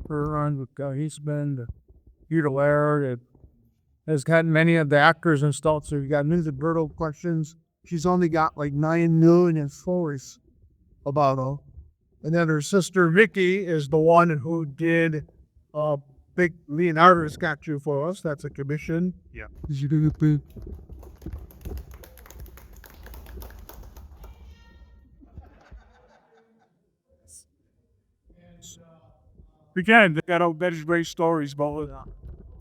runs with Eastman, Peter Laird. It has got many of the actors installed. So you got News of Birdo questions. She's only got like 9 million stories about her. And then her sister Vicky is the one who did big Leonardo statue for us. That's a commission. Yeah. Again, they got many great stories about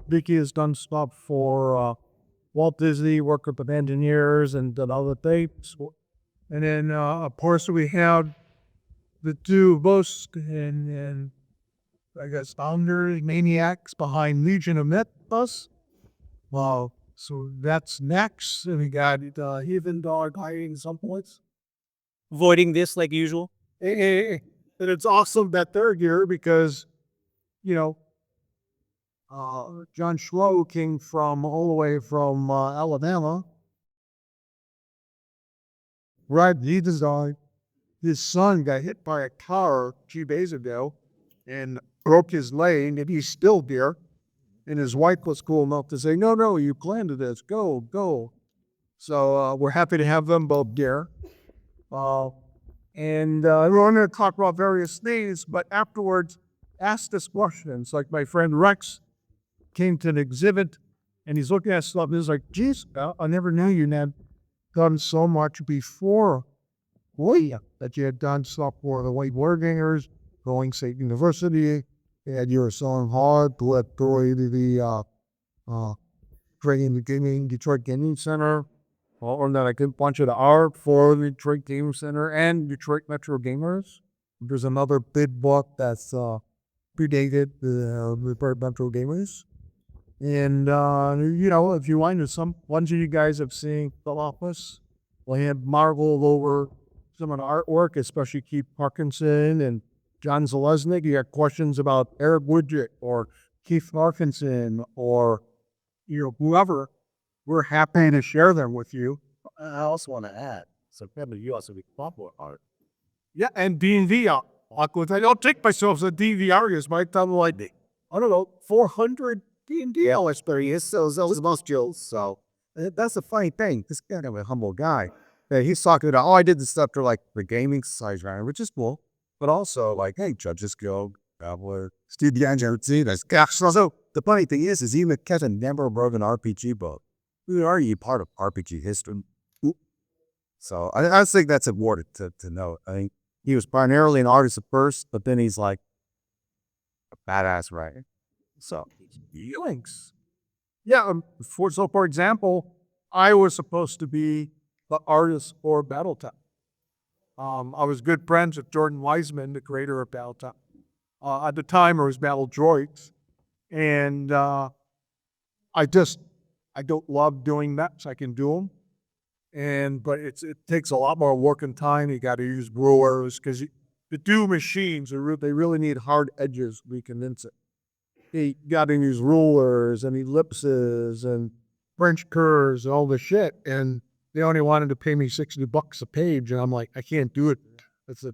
Vicky has done stuff for Walt Disney, worked with the engineers and done other things. And then, of course, we have the two most and I guess founders, maniacs behind Legion of Mythos. Wow. So that's next. And we got Heathen Dog hiding someplace. Avoiding this like usual. And it's awesome that they're here because, you know, John Schlow came from all the way from Alabama. Right, Heathen Dog. His son got hit by a car a few days ago and broke his leg, and he's still there. And his wife was cool enough to say, no, you planned this. Go. So we're happy to have them both there. And we're going to talk about various things, but afterwards, ask us questions. Like my friend Rex came to an exhibit, and he's looking at stuff, and he's like, geez, I never knew you had done so much before. Boy, that you had done stuff for the White Wargangers, going State University, and you were selling hard to let go to the Detroit Gaming Center, or then I did a bunch of the art for the Detroit Gaming Center and Detroit Metro Gamers. There's another big book that's predated the Detroit Metro Gamers. And, if you want to, some ones of you guys have seen The Office, well, he had marveled over some of the artwork, especially Keith Parkinson and John Zalesnik. You got questions about Eric Woodrick or Keith Parkinson or whoever. We're happy to share them with you. I also want to add, so Kevin, you also be popular art. Yeah, and D&D art. I don't take myself as a D&D artist, but I tell them like, I don't know, 400 D&D experience. So those most jewels. So that's a funny thing. This kind of a humble guy. He's talking about, I did this stuff for like the gaming society, which is cool. But also like, hey, Judges Guild, Traveler, Steve DeAngelo, that's gosh. So the funny thing is even Kevin never wrote an RPG book. Who are you part of RPG history? So I think that's important to note. I think he was primarily an artist at first, but then he's like a badass writer. So Thanks. Yeah. For example, I was supposed to be the artist for Battletop. I was good friends with Jordan Wiseman, the creator of Battletop. At the time, it was Battle Droids. And I don't love doing maps. I can do them. But it takes a lot more work and time. You got to use rulers because the two machines, they really need hard edges to recondense it. You got to use rulers and ellipses and French curves and all this shit. And they only wanted to pay me $60 a page. And I'm like, I can't do it. It's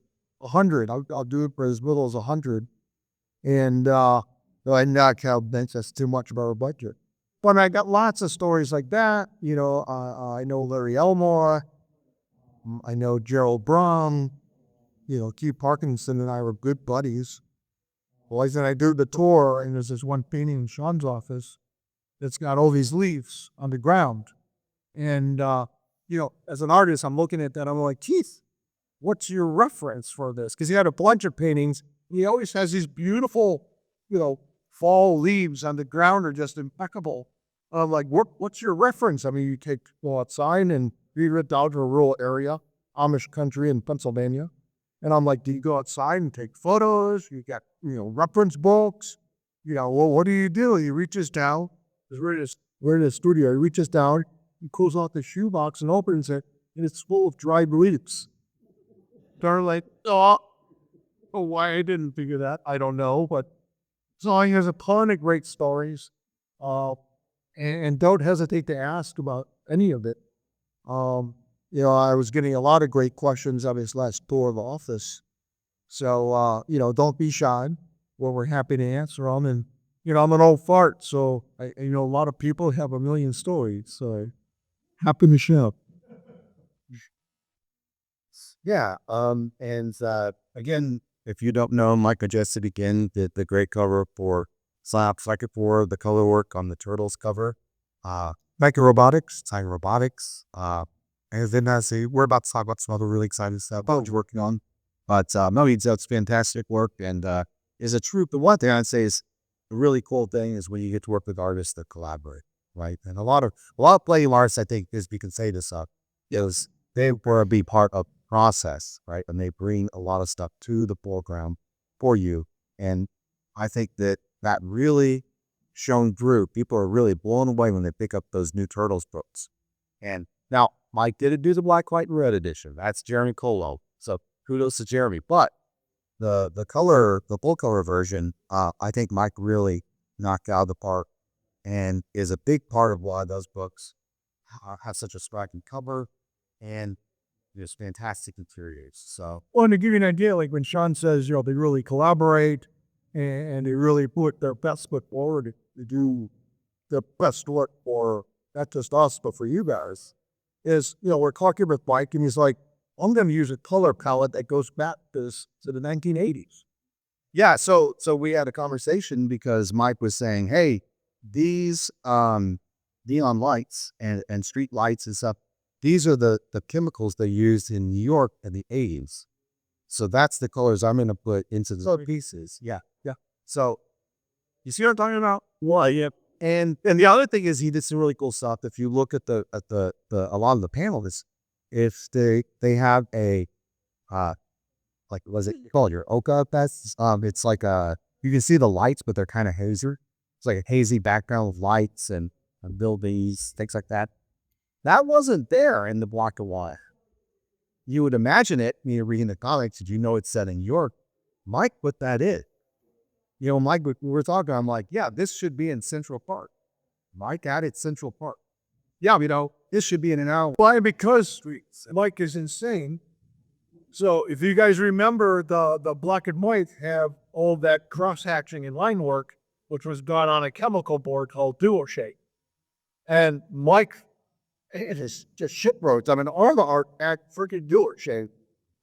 $100. I'll do it for as little as $100. And I not count that's too much of our budget. But I got lots of stories like that. I know Larry Elmore. I know Gerald Brown. Keith Parkinson and I were good buddies. Well, then I do the tour, and there's this one painting in Sean's office that's got all these leaves on the ground. And, as an artist, I'm looking at that. I'm like, Keith, what's your reference for this? Because he had a bunch of paintings. He always has these beautiful, fall leaves on the ground are just impeccable. I'm like, what's your reference? I mean, you go outside and read it down to a rural area, Amish country in Pennsylvania. And I'm like, do you go outside and take photos? You got, reference books? Well, what do? He reaches down. We're in the studio. He reaches down, he pulls out the shoebox and opens it, and it's full of dried leaves. They're like, why I didn't figure that, I don't know. But so he has a ton of great stories. And don't hesitate to ask about any of it. I was getting a lot of great questions on his last tour of the office. So, don't be shy. where we're happy to answer them. And, I'm an old fart, so a lot of people have a million stories, so happy to share. Yeah. Again, if you don't know, Mike Majestic again did the great cover for Slap Psychic War, the color work on the Turtles cover. Micro Robotics, Tiger Robotics. And then we're about to talk about some other really exciting stuff Bo's working on. But no, it's fantastic work and is a true. The one thing I'd say is the really cool thing is when you get to work with artists that collaborate, right? And a lot of playing artists, I think, as we can say this is they want to be part of the process, right? And they bring a lot of stuff to the foreground for you. And I think that really shown through. People are really blown away when they pick up those new Turtles books. And now Mike didn't do the black, white, and red edition. That's Jeremy Colo. So kudos to Jeremy. But the full color version, I think Mike really knocked out of the park and is a big part of why those books have such a striking cover and just fantastic interiors. So, well, to give you an idea, like when Sean says, they really collaborate and they really put their best foot forward to do the best work for not just us, but for you guys, is, we're talking with Mike and he's like, I'm going to use a color palette that goes back to the 1980s. yeah. So we had a conversation because Mike was saying, hey, these neon lights and street lights and stuff, these are the chemicals they used in New York in the 80s. So that's the colors I'm going to put into the pieces. Yeah. Yeah. So you see what I'm talking about? Well, yeah. And the other thing is he did some really cool stuff. If you look at a lot of the panels, if they have a like was it called your Oka Fest? It's like you can see the lights, but they're kind of hazy. It's like a hazy background with lights and buildings, things like that. That wasn't there in the black and white. You would imagine it when you're reading the comics. Did you know it's set in New York? Mike put that in. Mike, we were talking, I'm like, yeah, this should be in Central Park. Mike added Central Park. Yeah, this should be in an hour. Why? Because Mike is insane. So if you guys remember, the black and white have all that cross-hatching and line work, which was done on a chemical board called DuoShape. And Mike, it is just shitroads. I mean, all the art at freaking DuoShape.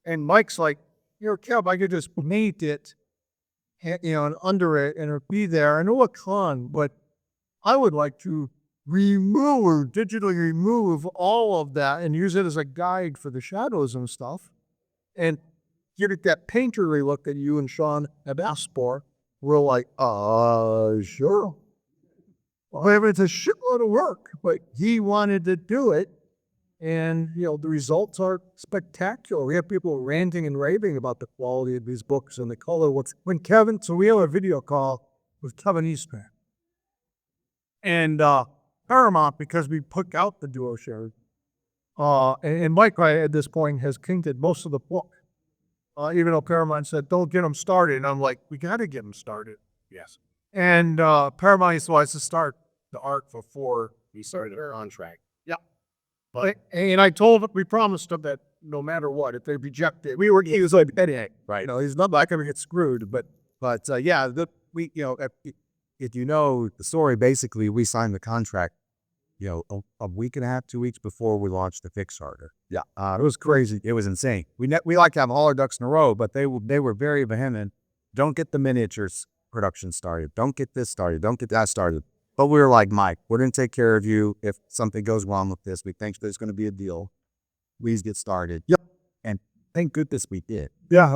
And Mike's like, Kev, I could just paint it, and under it, and it'll be there. I know a con, but I would like to digitally remove all of that and use it as a guide for the shadows and stuff. And get it that painterly look that you and Sean have asked for. We're like, sure. Well, it's a shitload of work, but he wanted to do it. And, the results are spectacular. We have people ranting and raving about the quality of these books and the color. So we have a video call with Kevin Eastman. And Paramount, because we put out the DuoShape, and Mike at this point has painted most of the book. Even though Paramount said, don't get them started. And I'm like, we got to get them started. Yes. And Paramount wants to start the art before We started a contract. and we promised him that no matter what, if they reject it, he was like, right. He's not going to get screwed. But yeah, if you know the story, basically we signed the contract, a week and a half, 2 weeks before we launched the Kickstarter. Yeah, it was crazy. It was insane. We like to have all our ducks in a row, but they were very vehement. Don't get the miniatures production started. Don't get this started. Don't get that started. But we were like, Mike, we're going to take care of you if something goes wrong with this. We think there's going to be a deal. Please get started. Yep. And thank goodness we did. Yeah,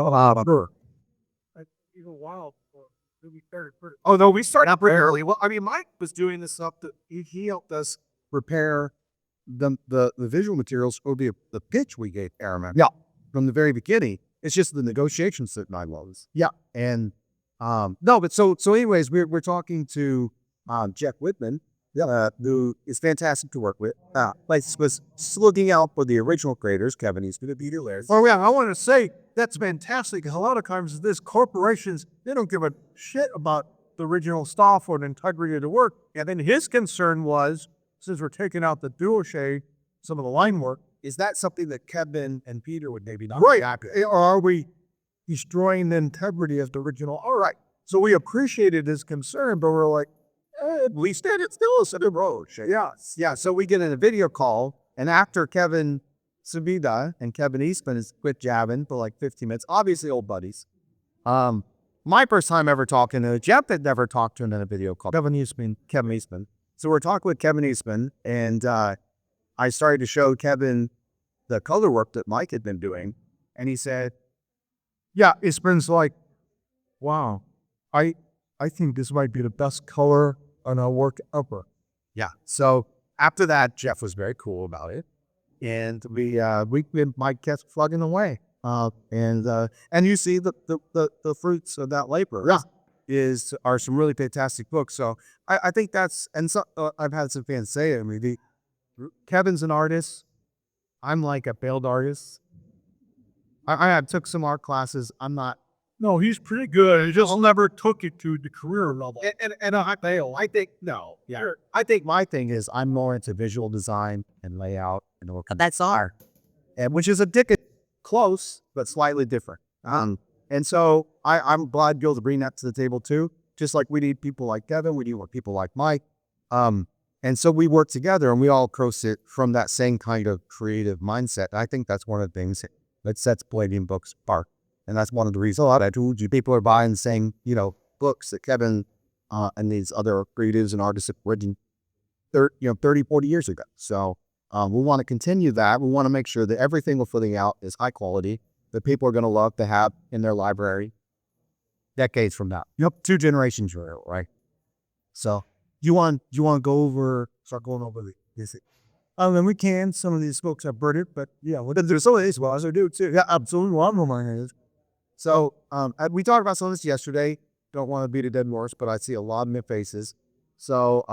sure. Even wild. Oh, no, we started out pretty early. Well, I mean, Mike was doing this stuff that he helped us prepare the visual materials for the pitch we gave Airman. Yeah. From the very beginning. It's just the negotiations that I was. Yeah. And no, but so anyways, we're talking to Jeff Whitman, who is fantastic to work with. Was looking out for the original creators. Kevin, he's going to be there. Oh, yeah, I want to say that's fantastic. A lot of times, these corporations, they don't give a shit about the original stuff or the integrity of the work. And then his concern was, since we're taking out the DuoShape, some of the line work, is that something that Kevin and Peter would maybe not right? be happy? Or are we destroying the integrity of the original? All right. So we appreciated his concern, but we're like, at least that it's still a center road. Yeah. So we get in a video call, and after Kevin Siembieda and Kevin Eastman has quit jabbing for like 15 minutes, obviously old buddies. My first time ever talking to Jeff had never talked to him in a video call. Kevin Eastman. So we're talking with Kevin Eastman, and I started to show Kevin the color work that Mike had been doing, and he said, Yeah, Eastman's like, wow, I think this might be the best color on our work ever. yeah. So after that, Jeff was very cool about it, and Mike kept plugging away. And you see the fruits of that labor. Yeah. Are some really fantastic books. So I think that's, and so I've had some fans say it. I mean, Kevin's an artist. I'm like a failed artist. I took some art classes. I'm not. No, he's pretty good. He just never took it to the career level. And I fail. I think no. Yeah. Sure. I think my thing is I'm more into visual design and layout and all. That's art, and which is close but slightly different. And so I'm glad to be able to bring that to the table too. Just like we need people like Kevin, we need people like Mike. And so we work together and we all approach it from that same kind of creative mindset. I think that's one of the things that sets Palladium Books apart. And that's one of the reasons a lot of people are buying the same, books that Kevin and these other creatives and artists have written 30, 40 years ago. So we want to continue that. We want to make sure that everything we're putting out is high quality, that people are going to love to have in their library decades from now. 2 generations from now, right? So you want to start going over this? And we can. Some of these books are burdened, but yeah, there's some of these ones I do too. Yeah, absolutely. One of my hands. So we talked about some of this yesterday. Don't want to beat a dead horse, but I see a lot of new faces. So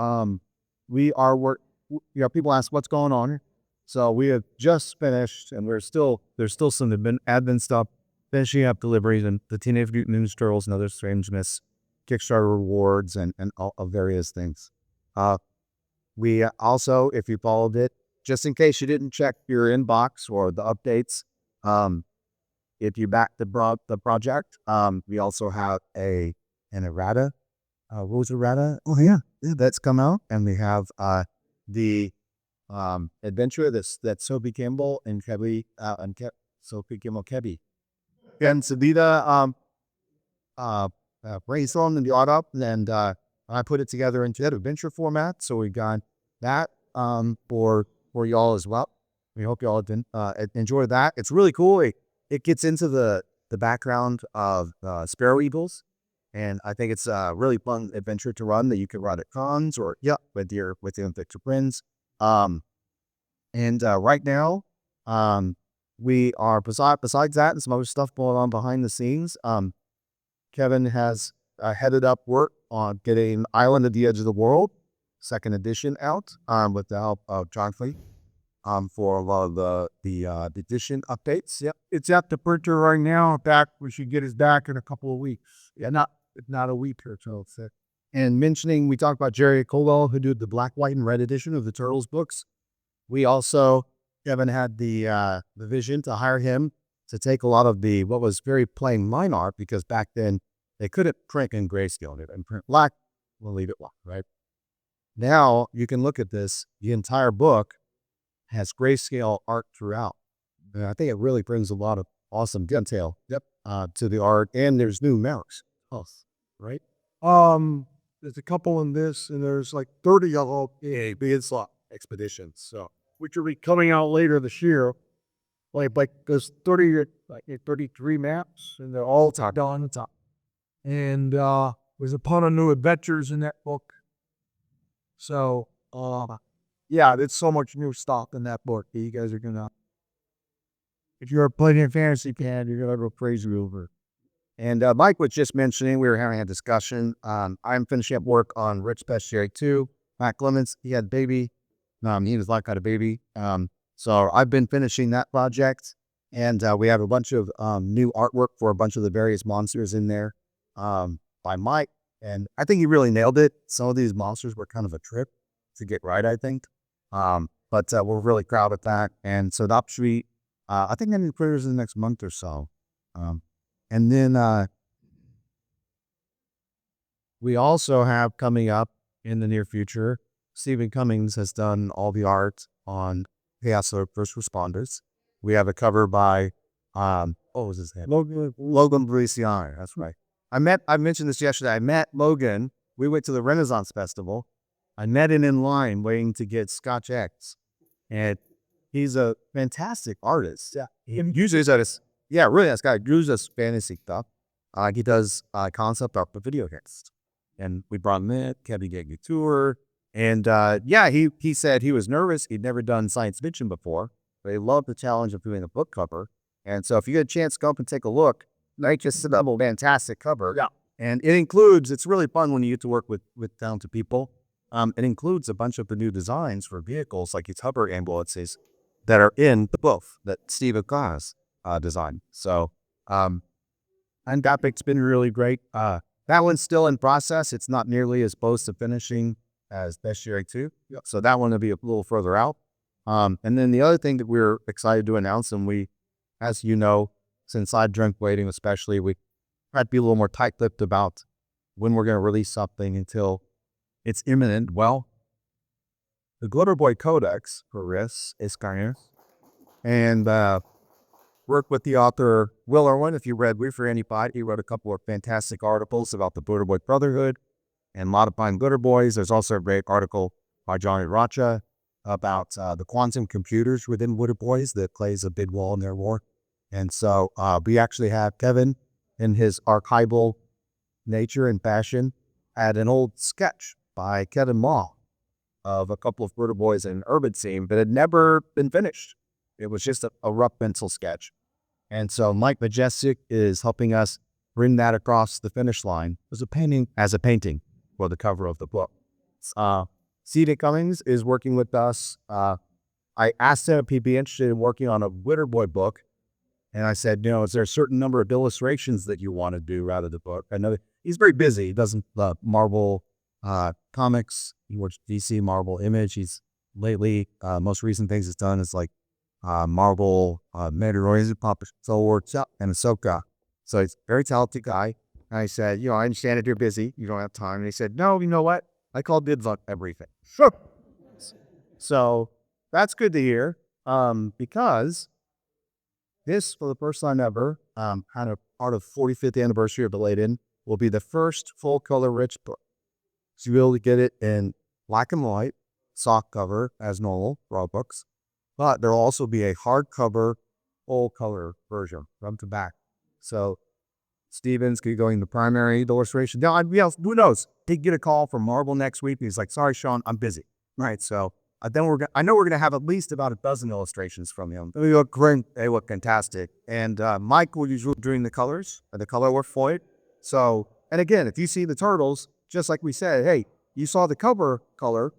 we are people ask what's going on. So we have just finished, and there's still some admin stuff, finishing up deliveries and the Teenage Mutant Ninja Turtles and Other Strangeness Kickstarter rewards and all of various things. We also, if you followed it, just in case you didn't check your inbox or the updates, if you back the project, we also have an errata. What was errata? Oh yeah, that's come out, and we have the adventure that Sophie Campbell and Sophie Campbell Kebby and Siembieda brainstormed and brought up, and I put it together into that adventure format. So we got that for y'all as well. We hope y'all enjoy that. It's really cool. It gets into the background of Sparrow Eagles, and I think it's a really fun adventure to run that you can run at cons or with your friends. And right now, we are besides that and some other stuff going on behind the scenes. Kevin has headed up work on getting Island at the Edge of the World 2nd edition out with the help of John Fleet for a lot of the edition updates. Yep, It's at the printer right now. We should get his back in a couple of weeks. Yeah, not a week or so. And mentioning, we talked about Jerry Colwell, who did the black, white, and red edition of the Turtles books. We also, Kevin had the vision to hire him to take a lot of what was very plain line art, because back then they couldn't print in grayscale and print black. We'll leave it black, right? Now you can look at this. The entire book has grayscale art throughout. And I think it really brings a lot of awesome detail to the art. And there's new marks, right? There's a couple in this, and there's like 30 of them. Big slot expeditions. So Which will be coming out later this year. Like there's 33 maps, and they're all done. And there's a ton of new adventures in that book. So yeah, there's so much new stuff in that book that you guys are gonna. If you're a Palladium fantasy fan, you're gonna go crazy over. And Mike was just mentioning, we were having a discussion. I'm finishing up work on Rich Bestiary 2. Matt Clements, he had a baby. He was like had a baby. So I've been finishing that project. And we have a bunch of new artwork for a bunch of the various monsters in there by Mike. And I think he really nailed it. Some of these monsters were kind of a trip to get right, I think. But we're really proud of that. And so that should be, I think I'm going to put it in the next month or so. And then We also have coming up in the near future, Stephen Cummings has done all the art on Chaos First Responders. We have a cover by, what was his name? Logan Feliciano. That's right. I mentioned this yesterday. I met Logan. We went to the Renaissance Festival. I met him in line waiting to get Scotch X. And he's a fantastic artist. Yeah. He usually does, really, this guy uses fantasy stuff. He does concept art for video games. And we brought him in. Kevin gave me a tour. And he said he was nervous. He'd never done science fiction before, but he loved the challenge of doing a book cover. And so if you get a chance, go up and take a look. Like just a fantastic cover. Yeah. And it's really fun when you get to work with talented people. It includes a bunch of the new designs for vehicles like these hover ambulances that are in the book that Steve Aka's designed. So, and it's been really great. That one's still in process. It's not nearly as close to finishing as Bestiary 2. Yep. So that one will be a little further out. And then the other thing that we're excited to announce, and we, as you know, since I drank waiting especially, we try to be a little more tight-lipped about when we're going to release something until it's imminent. Well, the Glitter Boy Codex for this is kind of, and work with the author Will Irwin. If you read We for Any Pod, he wrote a couple of fantastic articles about the Glitter Boy Brotherhood and modifying Glitter Boys. There's also a great article by Johnny Rocha about the quantum computers within Glitter Boys that plays a big role in their war. And so we actually have Kevin in his archival nature and passion had an old sketch by Kevin Maw of a couple of Glitter Boys in an urban scene, but had never been finished. It was just a rough pencil sketch. And so Mike Majestic is helping us bring that across the finish line as a painting for the cover of the book. C.D. Cummings is working with us. I asked him if he'd be interested in working on a Glitter Boy book. And I said, is there a certain number of illustrations that you want to do out of the book? I know he's very busy. He doesn't Marvel comics. He works DC, Marvel, Image. He's lately, most recent things he's done is like Marvel, Mandalorian, Papa Soul, and Ahsoka. So he's a very talented guy. And I said, I understand that you're busy. You don't have time. And he said, no, you know what? I call dibs on everything. Sure. So that's good to hear because this, for the first time ever, kind of part of 45th anniversary of Palladium, will be the first full-color rich book. So you'll be able to get it in black and white, soft cover, as normal for all books. But there'll also be a hardcover, full-color version, front to back. So Steven's going the primary illustration. Now, who knows? He'd get a call from Marvel next week, and he's like, sorry, Sean, I'm busy. Right, so then I know we're going to have at least about a dozen illustrations from him. They look great. They look fantastic. And Mike will usually doing the colors, the color work for it. So, and again, if you see the turtles, just like we said, hey, you saw the cover color,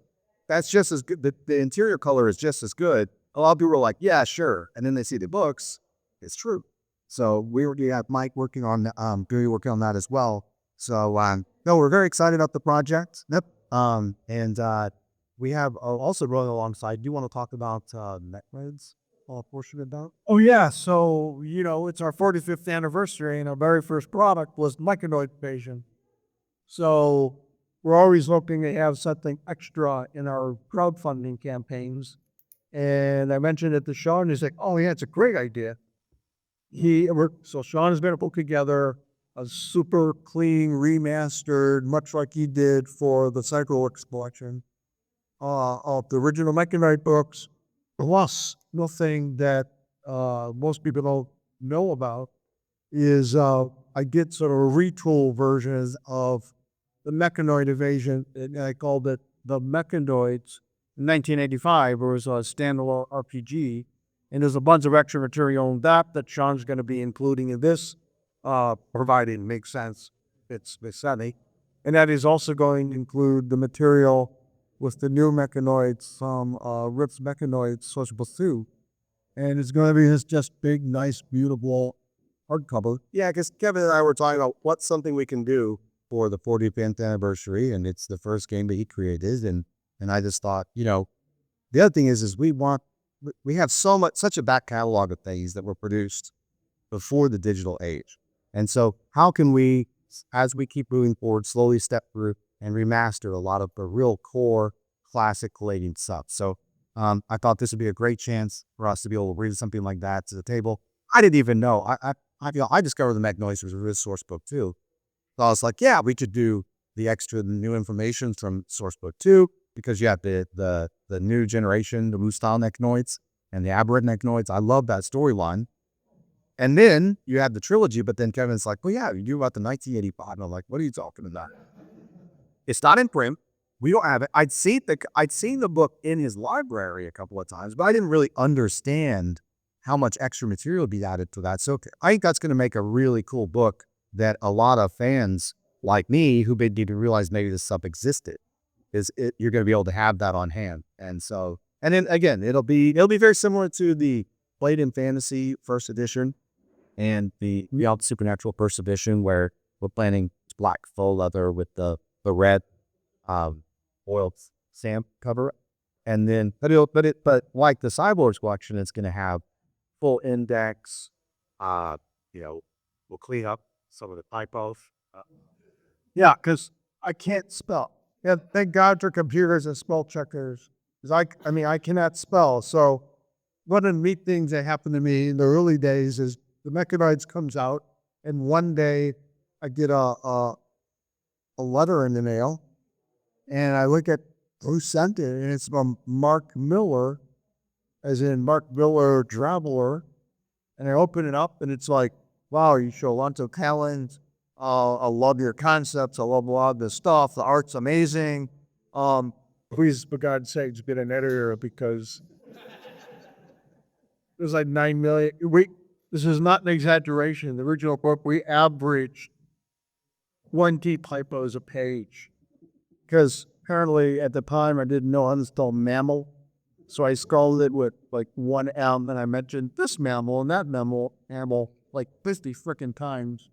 that's just as good. The interior color is just as good. A lot of people are like, yeah, sure. And then they see the books. It's true. So we already have Mike working on that as well. So, we're very excited about the project. Yep. We have also rolling alongside. Do you want to talk about Megaverse? Portion of that? Oh, yeah. So, it's our 45th anniversary, and our very first product was Mechanoid Invasion. So we're always looking to have something extra in our crowdfunding campaigns. And I mentioned it to Sean, and he's like, oh, yeah, it's a great idea. So Sean has been put together a super clean, remastered, much like he did for the Cycleworks collection, of the original Mechanoid books, plus nothing that most people don't know about is I get sort of retool versions of the Mechanoid Invasion, and I called it the Mechanoids. In 1985, it was a standalone RPG, and there's a bunch of extra material on that Sean's going to be including in this, provided it makes sense. It's sunny. And that is also going to include the material with the new Mechanoids from Rip's Mechanoids Sociable 2. And it's going to be this just big, nice, beautiful hardcover. Yeah, because Kevin and I were talking about what's something we can do for the 45th anniversary, and it's the first game that he created. And I just thought, the other thing is we have such a back catalog of things that were produced before the digital age. And so how can we as we keep moving forward, slowly step through and remaster a lot of the real core classic Palladium stuff. So I thought this would be a great chance for us to be able to bring something like that to the table. I didn't even know. I discovered the Magnolia was a source book too. So I was like, yeah, we could do the extra new information from source book 2, because you have the new generation, the Mustal Necnoids and the Aberrant Necnoids. I love that storyline. And then you have the trilogy, but then Kevin's like, well, yeah, you do about the 1985. And I'm like, what are you talking about? It's not in print. We don't have it. I'd seen the book in his library a couple of times, but I didn't really understand how much extra material would be added to that. So I think that's going to make a really cool book that a lot of fans like me, who didn't even realize maybe this stuff existed, you're going to be able to have that on hand. And so, and then again, it'll be very similar to the Palladium Fantasy first edition and the Beyond Supernatural first edition, where we're planning black faux leather with the red oiled stamp cover. And then, but like the Cyborgs collection, it's going to have full index. We'll clean up some of the typos. Yeah, because I can't spell. Yeah, thank God for computers and spell checkers. Because I cannot spell. So one of the neat things that happened to me in the early days is the Mechanoids comes out, and one day I get a letter in the mail, and I look at who sent it, and it's from Mark Miller, as in Mark Miller Traveler, and I open it up, and it's like, wow, you show lots of talent. I love your concepts. I love a lot of this stuff. The art's amazing. Please, for God's sakes, get an editor, because there's like 9 million. This is not an exaggeration. The original book, we averaged 20 typos a page. Because apparently at the time I didn't know how to spell mammal. So I spelled it with like one M, and I mentioned this mammal and that mammal like 50 frickin' times.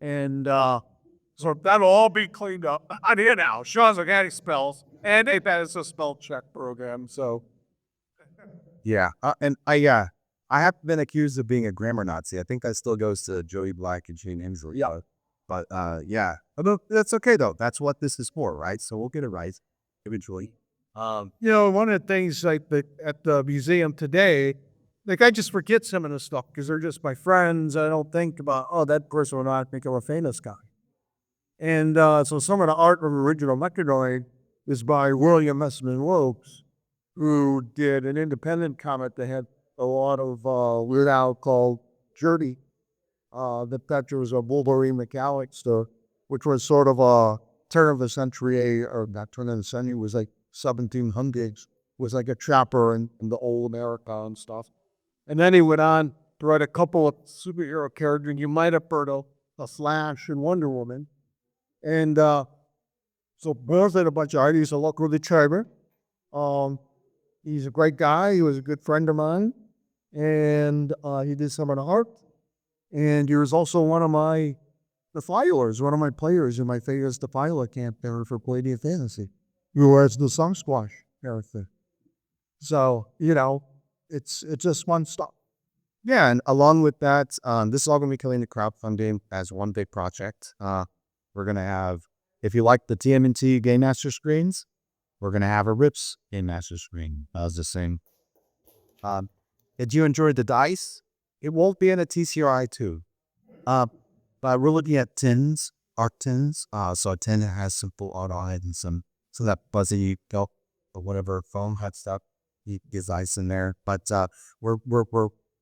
And so that'll all be cleaned up. On here now. Sean's like, how he spells. And that is a spell check program. So Yeah. And I have been accused of being a grammar Nazi. I think that still goes to Joey Black and Gene Inslee. Yeah. But yeah. But that's okay though. That's what this is for, right? So we'll get it right eventually. one of the things like at the museum today, like I just forget some of the stuff because they're just my friends. I don't think about, oh, that person will not become a famous guy. And so some of the art of original Mechanoid is by William Messman Wilkes, who did an independent comic that had a lot of Weird Al called Journey. The picture was a Wolverine McAllister, which was sort of a turn of the century, or not turn of the century, was like 1700s, was like a trapper in the old America and stuff. And then he went on to write a couple of superhero characters. You might have heard of The Flash and Wonder Woman. And so Bill's did a bunch of art. He's a local designer. He's a great guy. He was a good friend of mine. And he did some of the art. And he was also one of my one of my players in my Figures Defila campaign for Palladium Fantasy, who was the Song Squash character. So, it's just fun stuff. Yeah, and along with that, this is all going to be killing the crowdfunding as one big project. We're going to have, if you like the TMNT Game Master screens, we're going to have a RIPS Game Master screen. I was just saying. Did you enjoy the dice? It won't be in a TCRI 2. But we're looking at tins, art tins. So a tin that has some full art on it and some that fuzzy felt or whatever foam had stuff. He gets ice in there. But we're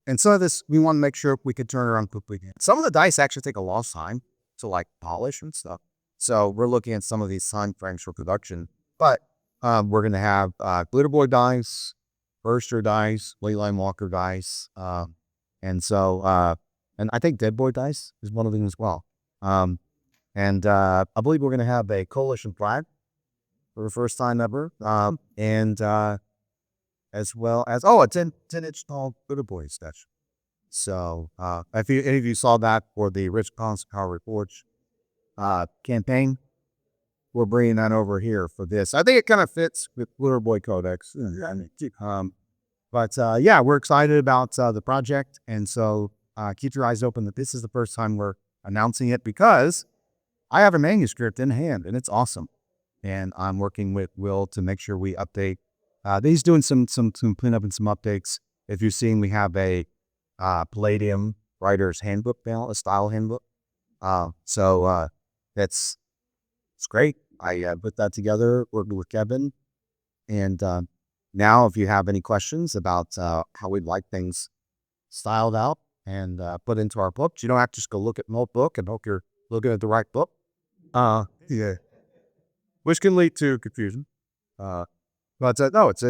and some of this we want to make sure we can turn around quickly. Some of the dice actually take a long time to like polish and stuff. So we're looking at some of these time frames for production. But we're gonna have Glitter Boy dice, Burster dice, Leyline Walker dice, and so and I think Dead Boy dice is one of them as well. And I believe we're going to have a coalition flag for the first time ever. And as well as, a 10-inch tall Glitter Boy statue. So if any of you saw that for the Rich Collins Power Reforged campaign, we're bringing that over here for this. I think it kind of fits with Glitter Boy Codex. But yeah, we're excited about the project. And so keep your eyes open that this is the first time we're announcing it, because I have a manuscript in hand, and it's awesome. And I'm working with Will to make sure we update. He's doing some cleanup and some updates. If you've seen, we have a Palladium writer's handbook now, a style handbook. So it's great. I put that together, working with Kevin. And now, if you have any questions about how we'd like things styled out and put into our books, you don't have to just go look at an old book and hope you're looking at the right book. Yeah, which can lead to confusion. But no, it's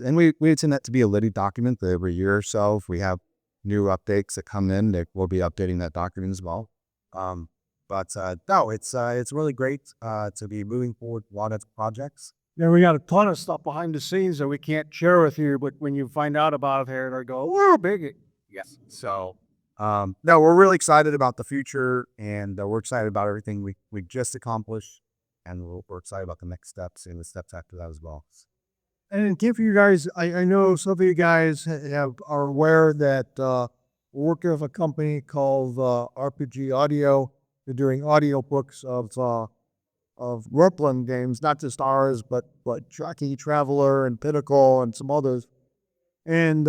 and we intend that to be a living document that every year or so, if we have new updates that come in, that we'll be updating that document as well. But no, it's really great to be moving forward with a lot of projects. Yeah, we got a ton of stuff behind the scenes that we can't share with you, but when you find out about it here, they go, "We're big." Yes. So no, we're really excited about the future, and we're excited about everything we just accomplished, and we're excited about the next steps and the steps after that as well. And give you guys, I know some of you guys are aware that we're working with a company called RPG Audio. They're doing audio books of Roberson games, not just ours, but Truckee Traveler and Pinnacle and some others. And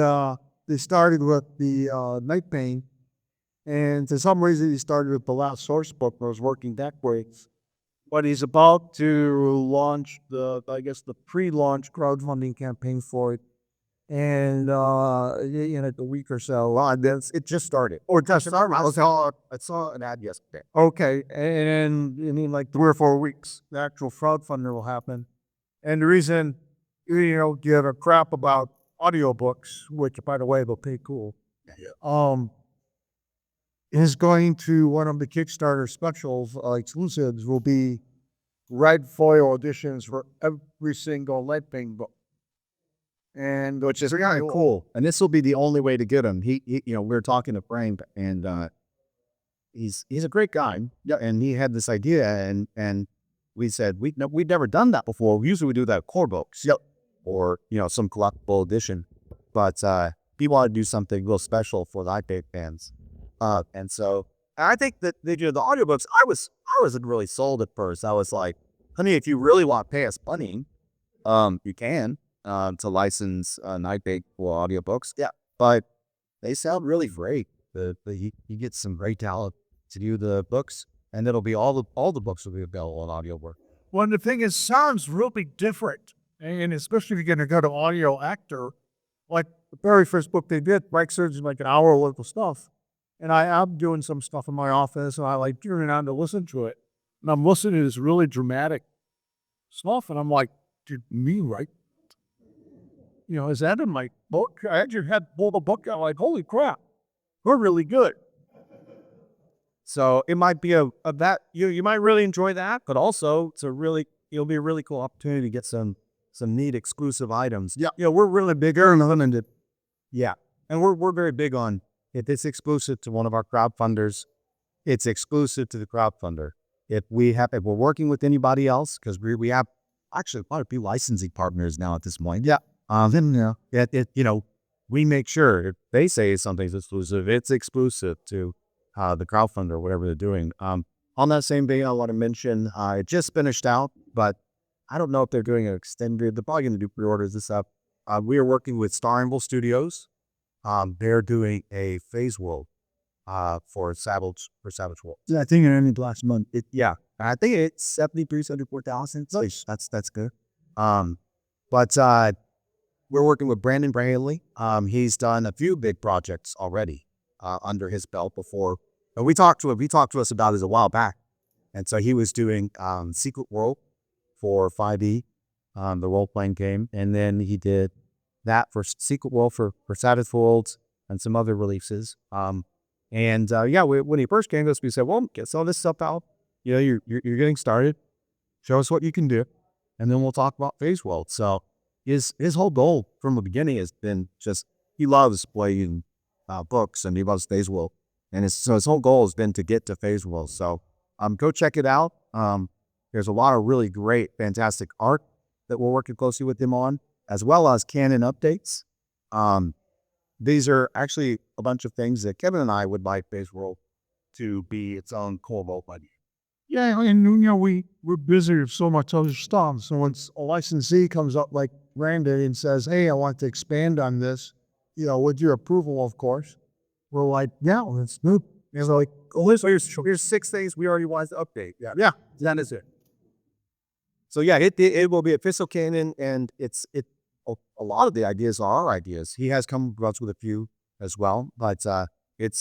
they started with the Night Bane, and for some reason he started with the last source book that was working that way. But he's about to launch the pre-launch crowdfunding campaign for it, and in a week or so. It just started. Or just started. I saw an ad yesterday. Okay, and in like 3 or 4 weeks, the actual crowdfunder will happen. And the reason, give a crap about audiobooks, which by the way, they'll pay cool. Is going to one of the Kickstarter specials, exclusives, will be red foil editions for every single Lightning book. And Which is kind of cool. And this will be the only way to get him. He we were talking to Frank, and he's a great guy. Yeah, and he had this idea, and we said we'd never done that before. Usually we do that with core books, or some collectible edition, but he wanted to do something real special for the iPad fans. And so I think that the audiobooks, I wasn't really sold at first. I was like, honey, if you really want to pay us money, you can to license Nightbait for audiobooks. Yeah, but they sound really great. You get some great talent to do the books, and it'll be all the books will be available on audiobook. Well, the thing is, sounds really different, and especially if you're going to go to audio actor, like the very first book they did, Mike Surgeon, like an hour worth of stuff. And I'm doing some stuff in my office, and I like turning on to listen to it. And I'm listening to this really dramatic stuff, and I'm like, did me write? Is that in my book? I actually had pulled the book out, like, holy crap, we're really good. So it might be a that you might really enjoy that, but also it'll be a really cool opportunity to get some neat exclusive items. Yeah, we're really big on Yeah, and we're very big on. If it's exclusive to one of our crowdfunders, it's exclusive to the crowdfunder. If we're working with anybody else, because we have actually quite a few licensing partners now at this point. Yeah. Then we make sure if they say something's exclusive, it's exclusive to the crowdfunder, whatever they're doing. On that same vein, I want to mention it just finished out, but I don't know if they're doing an extended. They're probably going to do pre-orders this up. We are working with Star Anvil Studios. They're doing a phase world for Savage World. I think it ended last month. I think it's 74,000. That's good. But we're working with Brandon Brayley. He's done a few big projects already under his belt before. And he talked to us about it a while back. And so he was doing Secret World for 5e, the role-playing game, and then he did that for Secret World for Savage Worlds and some other releases. When he first came to us, we said, well, get some of this stuff out. You're getting started. Show us what you can do, and then we'll talk about Phase World. So his whole goal from the beginning has been just he loves playing books and he loves Phase World, and his whole goal has been to get to Phase World. So go check it out. There's a lot of really great, fantastic art that we're working closely with him on, as well as canon updates. These are actually a bunch of things that Kevin and I would like Phase World to be its own core role-playing. Yeah, and we're busy with so much other stuff. So once a licensee comes up like Randy and says, "Hey, I want to expand on this," with your approval, of course, we're like, "Yeah, let's do it." And so like, Oh, so here's 6 things we already wanted to update. yeah, That is it. So yeah, it will be official canon, and a lot of the ideas are our ideas. He has come up with a few as well, but it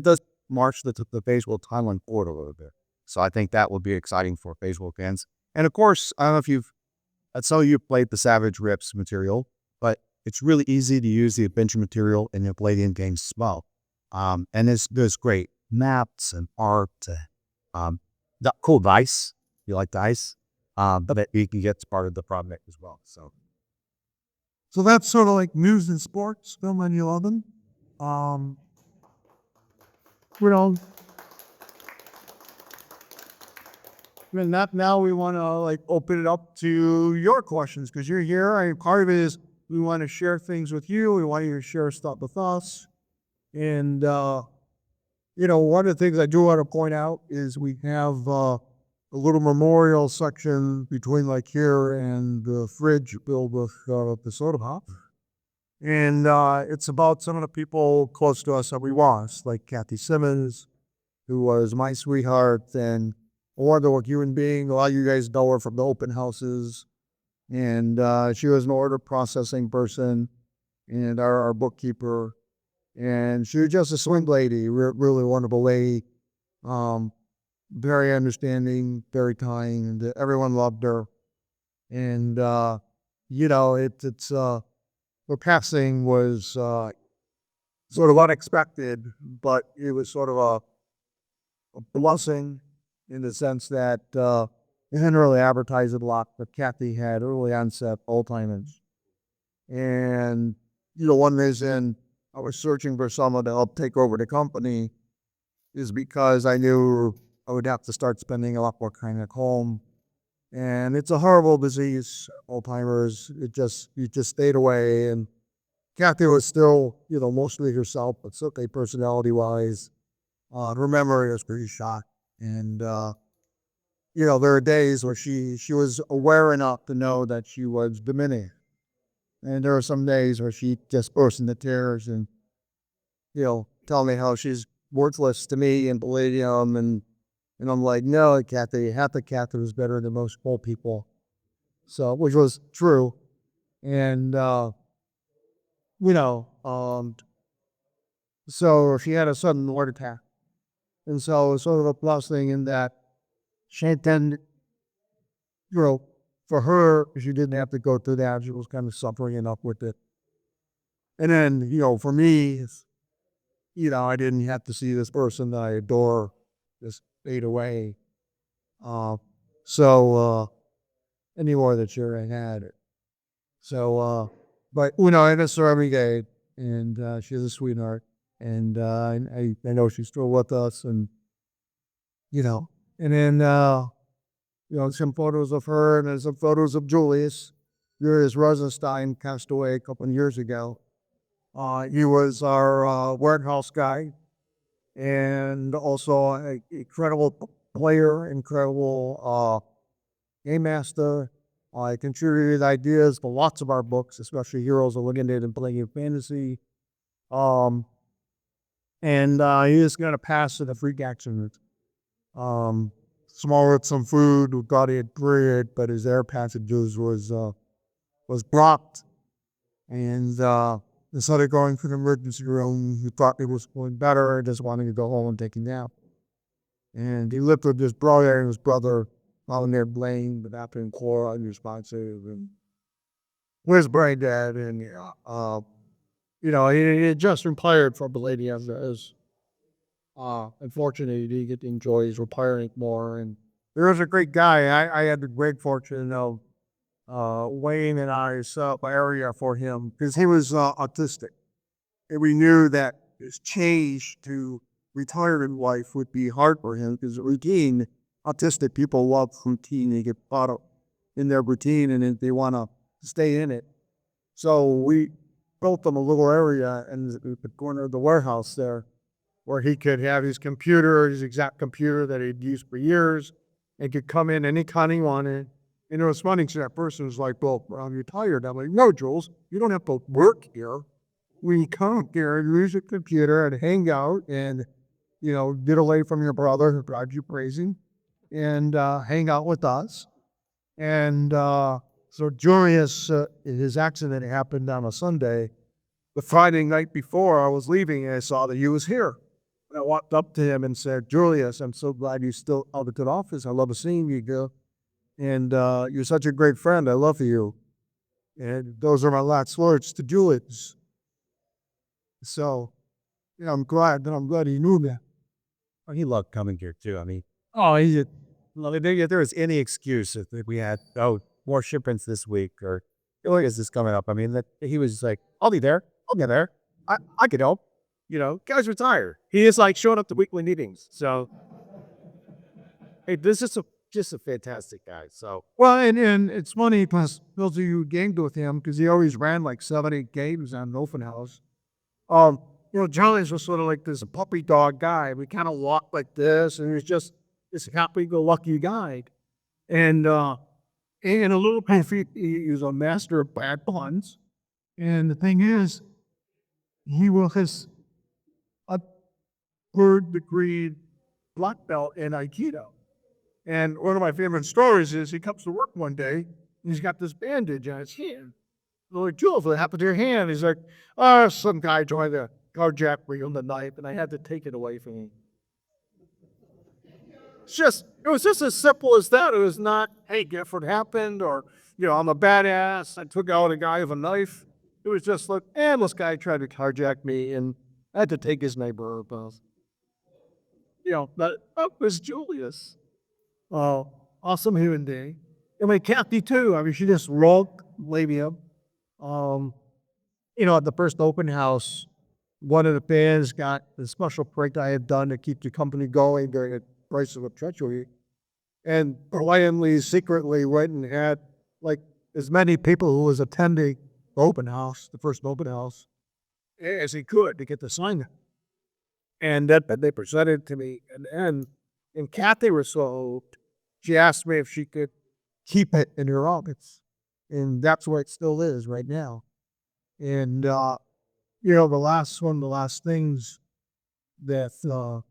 does march the visual timeline forward a little bit. So I think that will be exciting for visual fans. And of course, I don't know if some of you played the Savage Rips material, but it's really easy to use the adventure material in the Palladium games as well. And there's great maps and art, cool dice. You like dice? But you can get part of the project as well. so that's sort of like news and sports, film and 11. Um, you know, and that now we want to like open it up to your questions because you're here. Part of it is we want to share things with you. We want you to share stuff with us. And, one of the things I do want to point out is we have a little memorial section between like here and the fridge filled with the soda pop. And it's about some of the people close to us that we lost, like Kathy Simmons, who was my sweetheart, and a wonderful human being. A lot of you guys know her from the open houses. And she was an order processing person and our bookkeeper. And she was just a swing lady, really wonderful lady. Very understanding, very kind, and everyone loved her. And, her passing was sort of unexpected, but it was sort of a blessing in the sense that it didn't really advertise it a lot, but Kathy had early onset Alzheimer's. And, one reason I was searching for someone to help take over the company is because I knew I would have to start spending a lot more time at home. And it's a horrible disease, Alzheimer's. You just stayed away. And Kathy was still, mostly herself, but it's okay personality-wise. Her memory was pretty shot. And, there are days where she was aware enough to know that she was diminishing. And there are some days where she just burst into tears and, tell me how she's worthless to me and Palladium. And I'm like, no, Kathy, half the Kathy was better than most old people. So, which was true. And, so she had a sudden heart attack. And so it was sort of a blessing in that she then, for her, she didn't have to go through that. She was kind of suffering enough with it. And then, for me, I didn't have to see this person that I adore just fade away. Any more that Sharon had. So, but, I miss her every day. And she's a sweetheart. And I know she's still with us. And, and then, some photos of her and then some photos of Julius. Rosenstein passed away a couple of years ago. He was our warehouse guy and also an incredible player, incredible game master. I contributed ideas to lots of our books, especially Heroes of Legendary and Palladium Fantasy. And he is going to pass in a freak accident. Swallowed some food, we thought he had bread, but his air passages was blocked. And instead of going to the emergency room, he thought it was going better, just wanting to go home and take a nap. And he lived with his brother and his brother on their blame, but after in core, unresponsive, and was brain dead. And, he had just retired from Palladium as unfortunately, he didn't get to enjoy his retiring more. And he was a great guy. I had the great fortune of Wayne and I set up an area for him because he was autistic. And we knew that his change to retirement life would be hard for him because routine, autistic people love routine. They get caught up in their routine and they want to stay in it. So we built them a little area in the corner of the warehouse there. where he could have his computer, his exact computer that he'd used for years, and could come in anytime he wanted. And it was funny because that person was like, well, I'm retired. I'm like, no, Jules, you don't have to work here. We come here and use your computer and hang out and, get away from your brother who drives you crazy and hang out with us. And so Julius, his accident happened on a Sunday. The Friday night before I was leaving, I saw that he was here. I walked up to him and said, Julius, I'm so glad you're still out at the office. I love seeing you, girl. And you're such a great friend. I love you. And those are my last words to Julius. So, I'm glad he knew that. Oh, he loved coming here too. I mean, Oh, he did. if there was any excuse that we had, more shipments this week or is this coming up? I mean, that he was like, I'll be there. I'll get there. I could help. Guy's retired. He is like showing up to weekly meetings. So, hey, this is just a fantastic guy. So, Well, and it's funny because those of you who gamed with him, because he always ran like 7-8 games on an open house. Julius was sort of like this puppy dog guy. We kind of walked like this, and he was just this happy-go-lucky guy. And a little bit, he was a master of bad puns. And the thing is, he was a third-degree black belt in Aikido. And one of my favorite stories is he comes to work one day, and he's got this bandage on his hand. I'm like, Jules, what happened to your hand? He's like, some guy tried to carjack me on the knife, and I had to take it away from him. It was just as simple as that. It was not, hey, guess what happened? Or, I'm a badass. I took out a guy with a knife. It was just like, this guy tried to carjack me, and I had to take his neighbor both. That was Julius. Awesome human being. I mean, Kathy too. I mean, she just rolled labia. At the first open house, one of the fans got the special prank I had done to keep the company going during the crisis of treachery, and politely, secretly went and had like as many people who was attending the first open house, as he could to get the sign. And that they presented to me, and Kathy was so she asked me if she could keep it in her office, and that's where it still is right now. And the last things that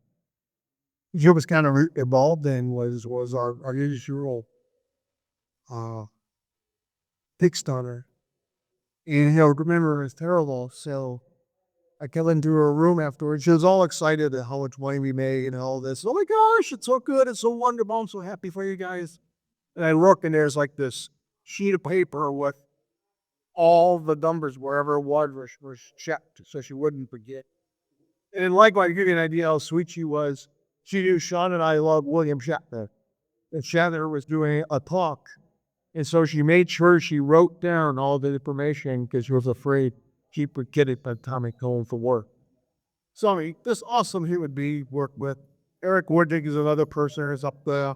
she was kind of involved in was our usual pig stunner. And remember, it was terrible. So I came into her room afterwards. She was all excited at how much money we made and all this. Oh my gosh, it's so good. It's so wonderful. I'm so happy for you guys. And I look, and there's like this sheet of paper with all the numbers wherever it was were checked so she wouldn't forget. And likewise, to give you an idea how sweet she was, she knew Sean and I loved William Shatner. And Shatner was doing a talk. And so she made sure she wrote down all the information because she was afraid she'd forget it by the time I go home for work. So, I mean, this awesome human being worked with. Eric Wooddick is another person who's up there.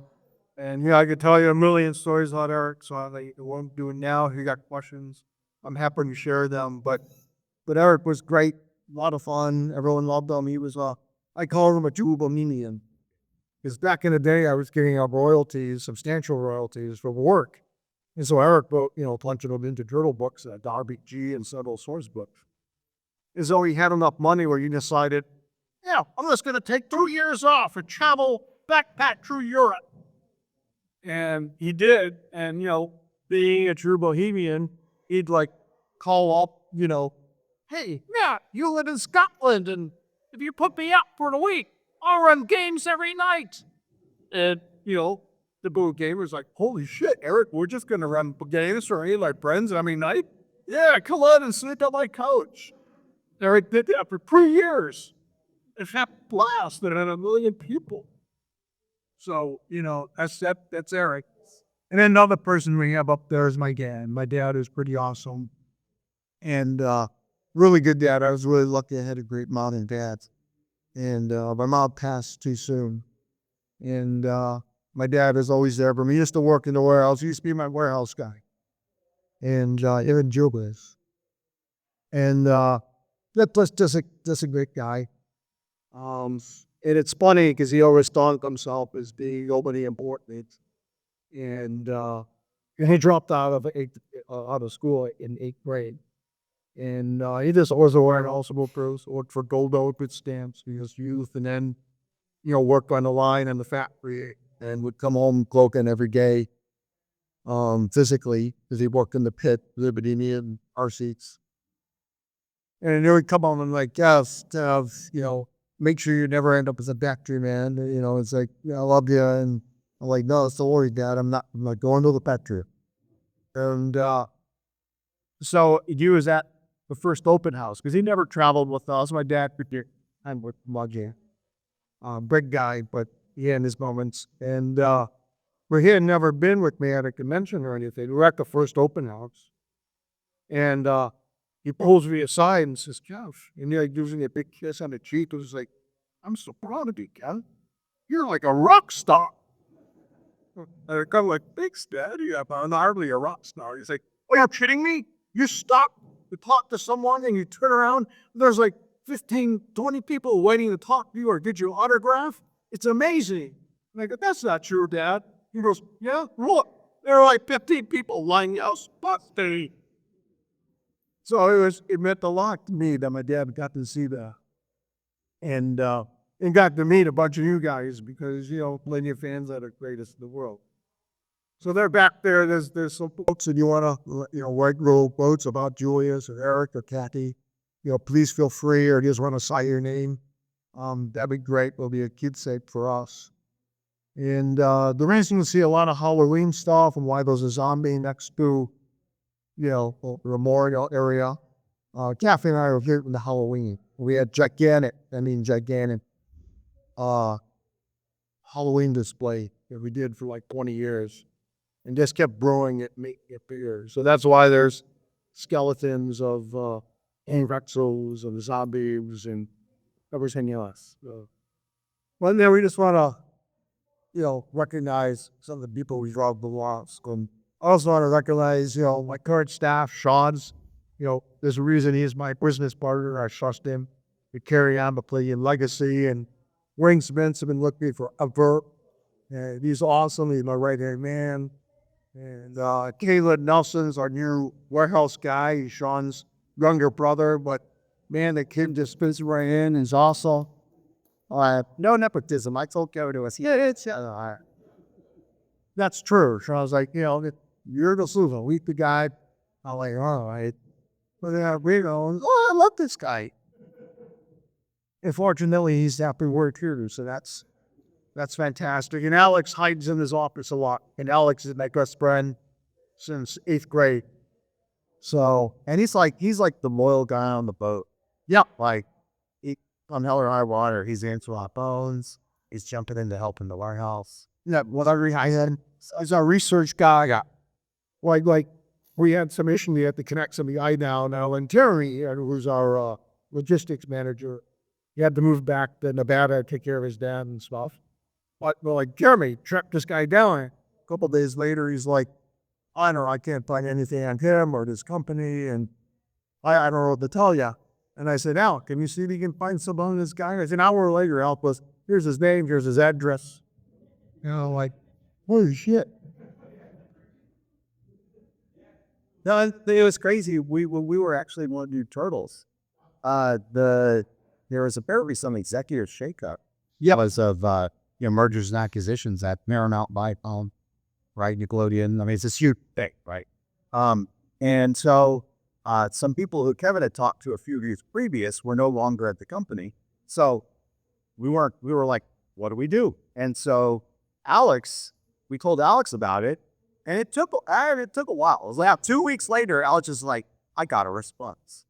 And, I could tell you a million stories about Eric, so I won't do it now. If you got questions, I'm happy to share them. But Eric was great, a lot of fun. Everyone loved him. He was I call him a Jubominian. Because back in the day, I was getting royalties, substantial royalties for work. And so Eric wrote, plunging them into Turtle books, RPG and several source books. And so he had enough money where he decided, I'm just going to take 2 years off and travel backpack through Europe. And he did. And, being a true bohemian, he'd call up, hey, Matt, you live in Scotland, and if you put me up for the week, I'll run games every night. And, the boo gamer's like, holy shit, Eric, we're just going to run games for any of my friends every night? Yeah, come on and sit on my couch. Eric did that for 3 years. It had a blast and had 1 million people. So, that's Eric. And then another person we have up there is my dad. My dad is pretty awesome. And really good dad. I was really lucky I had a great mom and dad. And my mom passed too soon. And my dad is always there for me. He used to work in the warehouse. He used to be my warehouse guy. And even Julius. And that's just a great guy. And it's funny because he always thought of himself as being nobody important. And he dropped out of school in 8th grade. And he just was wearing also clothes, worked for Gold Oak stamps for his youth, and then, worked on the line in the factory and would come home cloaking every day, physically, because he worked in the pit, Liberty and car seats. And he would come on and like, yes, make sure you never end up as a factory man. It's like, I love you. And I'm like, no, don't worry, Dad. I'm not going to the factory. And so he was at the first open house because he never traveled with us. My dad, I'm with Muggy, big guy, but he had his moments. And but he had never been with me at a convention or anything. We were at the first open house. And he pulls me aside and says, Kev, and he gives me a big kiss on the cheek. It was like, I'm so proud of you, Kev. You're like a rock star. And I kind of like, thanks, Dad. Yeah, but I'm hardly a rock star. He's like, oh, you're kidding me? You stop to talk to someone and you turn around, there's like 15, 20 people waiting to talk to you or get your autograph. It's amazing. And I go, that's not true, Dad. He goes, yeah, look, there are like 15 people lining out spots today. So it meant a lot to me that my dad got to see that. And got to meet a bunch of you guys because, plenty of fans are the greatest in the world. So they're back there. There's some folks that you want to, write little quotes about Julius or Eric or Kathy. Please feel free, or just want to cite your name. That'd be great. It'll be a keepsake for us. And the reason you see a lot of Halloween stuff and why there's a zombie next to, the memorial area. Kathy and I were here in the Halloween. We had gigantic Halloween display that we did for like 20 years. And just kept growing it, making it bigger. So that's why there's skeletons of Rexos and zombies and everything else. Well, then we just want to, recognize some of the people we dropped the lost. And I also want to recognize, my current staff, Sean's. There's a reason he's my business partner. I trust him to carry on the Palladium legacy. And Wayne Spence have been looking forever. And he's awesome. He's my right-hand man. And Caleb Nelson's our new warehouse guy. He's Sean's younger brother, but man, the kid just fits right in. He's awesome. No nepotism. I told Kevin to us, that's true. So I was like, you're the Suva, we the guy. I'm like, all right. But we go, I love this guy. And fortunately, he's happy we're here, so that's fantastic. And Alex hides in his office a lot. And Alex is my best friend since 8th grade. So, and he's like the loyal guy on the boat. Yeah. Like, on Hell or High Water, he's answering our phones. He's jumping in to help in the warehouse. Yeah, he's our research guy. Yeah. Like, we had some issue. We had to connect some of the now. And Terry, who's our logistics manager, he had to move back to Nevada to take care of his dad and stuff. But we're like, Jeremy, track this guy down. A couple of days later, he's like, I don't know, I can't find anything on him or this company, and I don't know what to tell you. And I said, Al, can you see if you can find something on this guy? An hour later, Al was, here's his name, here's his address. Like, holy shit. No, it was crazy. We were actually one to do Turtles. There was apparently some executive shakeup. Yeah, because of mergers and acquisitions at Paramount by right, Nickelodeon. I mean, it's this huge thing, right? And so some people who Kevin had talked to a few years previous were no longer at the company. So we were like, what do we do? And so we told Alex about it, and it took a while. It was like 2 weeks later, Alex was like, I got a response.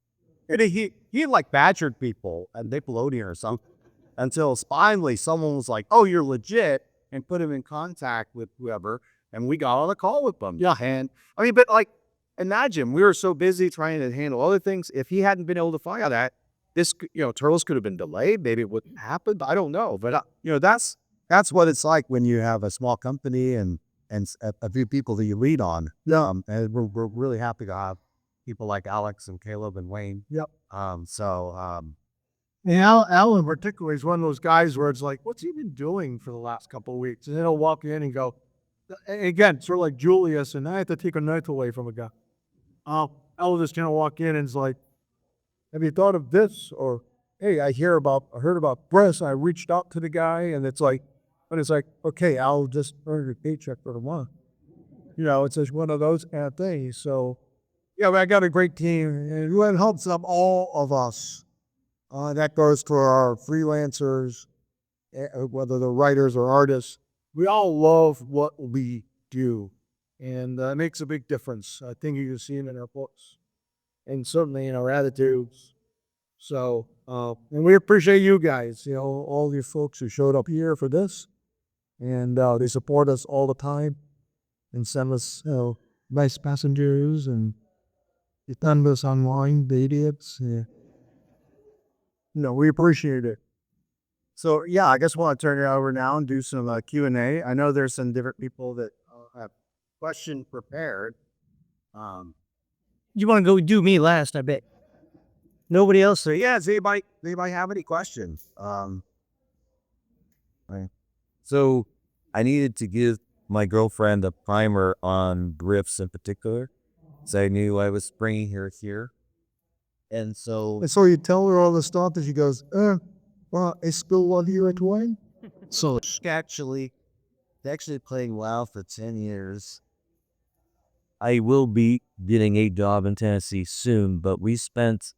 And he like badgered people at Nickelodeon or something until finally someone was like, oh, you're legit, and put him in contact with whoever. And we got on a call with them. Yeah. And I mean, but like, imagine we were so busy trying to handle other things. If he hadn't been able to find that, this, Turtles could have been delayed. Maybe it wouldn't happen. I don't know. But, that's what it's like when you have a small company and a few people that you lead on. Yeah. And we're really happy to have people like Alex and Caleb and Wayne. Yep. And Al in particular is one of those guys where it's like, what's he been doing for the last couple of weeks? And then he'll walk in and go, again, sort of like Julius, and I have to take a knife away from a guy. Al will just kind of walk in and it's like, have you thought of this? Or, hey, I heard about Bress. I reached out to the guy, and it's like, okay, I'll just earn your paycheck for the month. It's just one of those kind of things. So, yeah, I got a great team, and it helps them, all of us. That goes for our freelancers, whether they're writers or artists. We all love what we do, and it makes a big difference. I think you can see it in our books, and certainly in our attitudes. So, and we appreciate you guys, all you folks who showed up here for this, and they support us all the time, and send us, nice passengers, and you send us online, the idiots. Yeah. We appreciate it. So yeah, I guess we'll turn it over now and do some Q&A. I know there's some different people that have questions prepared. You want to go do me last, I bet. Nobody else. So yeah, does anybody have any questions? So I needed to give my girlfriend a primer on riffs in particular, so I knew I was bringing her here. And so you tell her all the stuff that she goes, well, I still love you at one. So actually playing WoW for 10 years. I will be getting a job in Tennessee soon, but we spent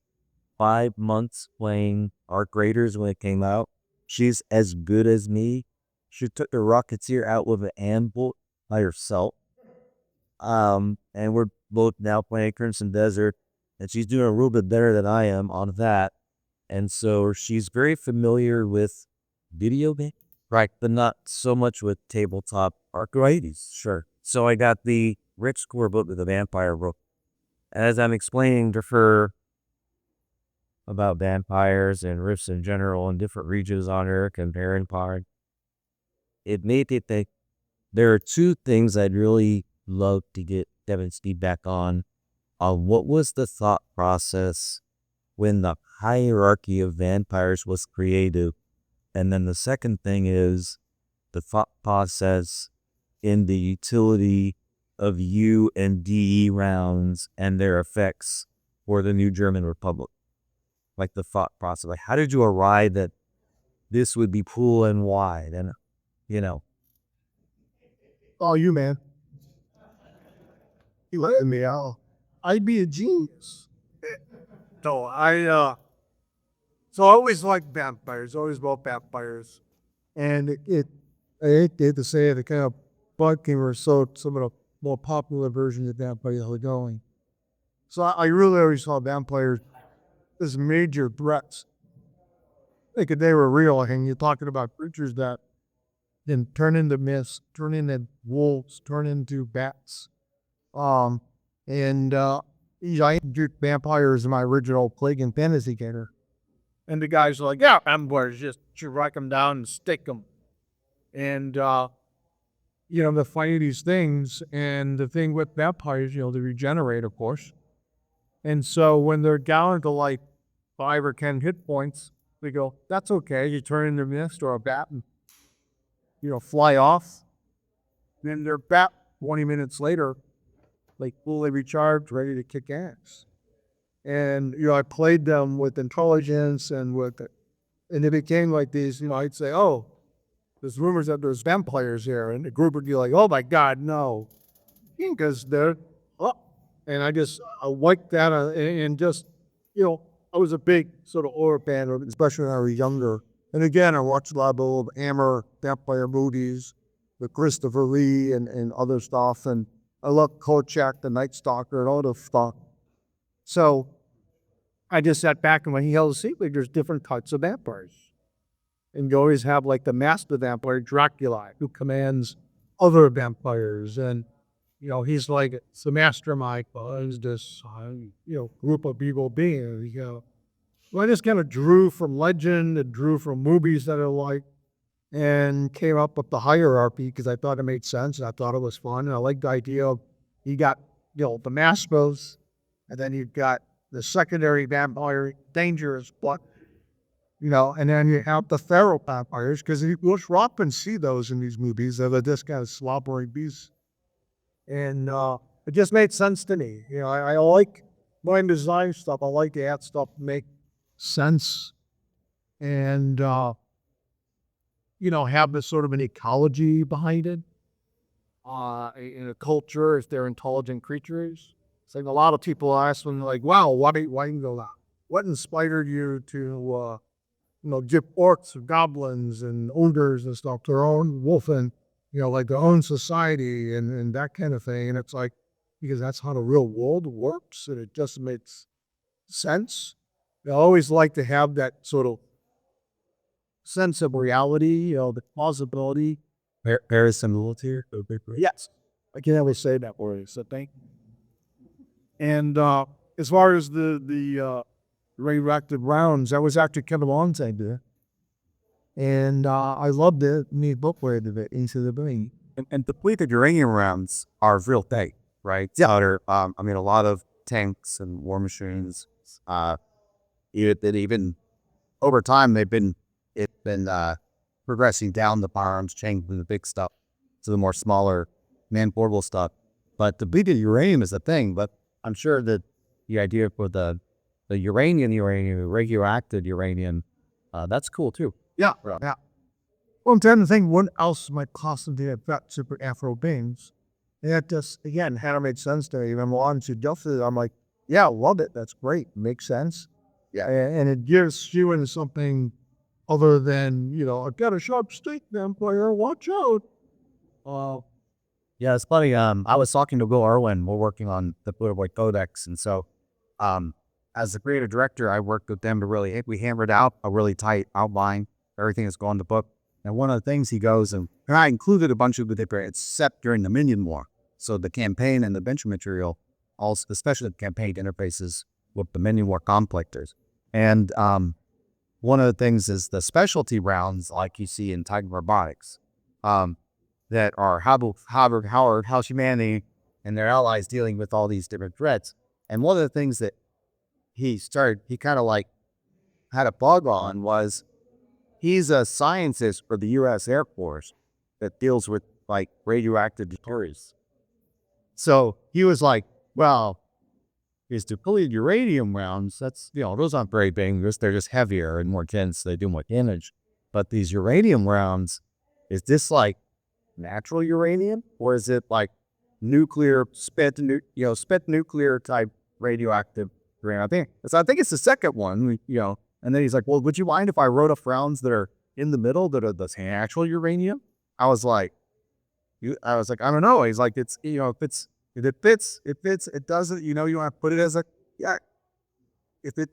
5 months playing Arc Raiders when it came out. She's as good as me. She took the Rocketeer out with an anvil by herself. And we're both now playing Crimson Desert, and she's doing a little bit better than I am on that. And so she's very familiar with video games, right? But not so much with tabletop arcades, sure. So I got the Rick Score book with the vampire book. As I'm explaining to her about vampires and rifts in general and different regions on Earth and Baron Pod, it made me think there are two things I'd really love to get Kevin's feedback on what was the thought process when the hierarchy of vampires was created. And then the second thing is the thought process in the utility of U and DE rounds and their effects for the new German Republic. Like the thought process, like how did you arrive that this would be cool and wide? And, Oh, you, man. You let me out. I'd be a genius. So I always liked vampires, always loved vampires. And I hate to say it kind of bugged me or so some of the more popular versions of vampires are going. So I really always saw vampires as major threats. Like if they were real, and you're talking about creatures that then turn into mist, turn into wolves, turn into bats. I introduced vampires in my original Plague and Fantasy game. And the guys are like, yeah, vampires, just strike them down and stick them. And, they fight these things. And the thing with vampires, they regenerate, of course. And so when they're down to like 5 or 10 hit points, they go, that's okay. You turn into mist or a bat and, fly off. Then they're back 20 minutes later, like fully recharged, ready to kick ass. And, I played them with intelligence and it became like these, I'd say, oh, there's rumors that there's vampires here. And the group would be like, oh my God, no. Because they're, and I liked that. And just, I was a big sort of horror fan, especially when I was younger. And again, I watched a lot of old Hammer vampire movies with Christopher Lee and other stuff. And I love Kolchak, the Night Stalker, and all the stuff. So I just sat back and when he held a seat, like there's different types of vampires. And you always have like the master vampire, Dracula, who commands other vampires. And, he's like, it's the mastermind, is this, group of evil beings, Well, I just kind of drew from legend and drew from movies that I liked and came up with the hierarchy because I thought it made sense and I thought it was fun. And I liked the idea of you got, the Maspos, and then you've got the secondary vampire, dangerous, but, and then you have the feral vampires, because you often see those in these movies. They're just kind of slobbering beasts. And it just made sense to me. I like when I design stuff. I like to add stuff to make sense and, have this sort of an ecology behind it. In a culture, if they're intelligent creatures. It's like a lot of people ask when they're like, wow, why you go that? What inspired you to, give orcs or goblins and ogres and stuff their own wolf and, like their own society and that kind of thing. And it's like, because that's how the real world works and it just makes sense. I always like to have that sort of sense of reality, the plausibility. Verisimilitude. Yes, I can always say that word. So thank you. And as far as the radioactive rounds, that was actually Kevin Long's idea. And I loved it. The book word of it, Into the Brain. And depleted uranium rounds are a real thing, right? Yeah. A lot of tanks and war machines, even over time, it's been progressing down the firearms chain from the big stuff to the more smaller man-portable stuff. But depleted uranium is a thing, but I'm sure that the idea for the radioactive uranium, that's cool too. Yeah. Yeah. Well, I'm trying to think what else might possibly affect super Afro beings. And that just, again, had made sense to me. When Milan suggested it, I'm like, yeah, love it. That's great. Makes sense. Yeah. And it gives you into something other than, I've got a sharp stick vampire, watch out. Yeah, it's funny. I was talking to Will Irwin. We're working on the Blue Boy Codex, and so, as the creative director, I worked with them to we hammered out a really tight outline. Everything that's going in the book. And one of the things he goes, and I included a bunch of the different, it's set during the Minion War. So the campaign and the adventure material, also, especially the campaign interfaces with the Minion War conflictors. And one of the things is the specialty rounds, like you see in Titan Robotics, that are how humanity and their allies dealing with all these different threats. And one of the things that he kind of like had a bug on was he's a scientist for the U.S. Air Force that deals with like radioactive deterrents. So he was like, well, these depleted uranium rounds, those aren't very dangerous. They're just heavier and more dense. They do more damage. But these uranium rounds, is this like natural uranium, or is it like nuclear spent nuclear type radioactive uranium? I think it's the second one, And then he's like, well, would you mind if I wrote up rounds that are in the middle that are the actual uranium? I was like, I don't know. He's like, if it fits, it doesn't, you want to put it as if I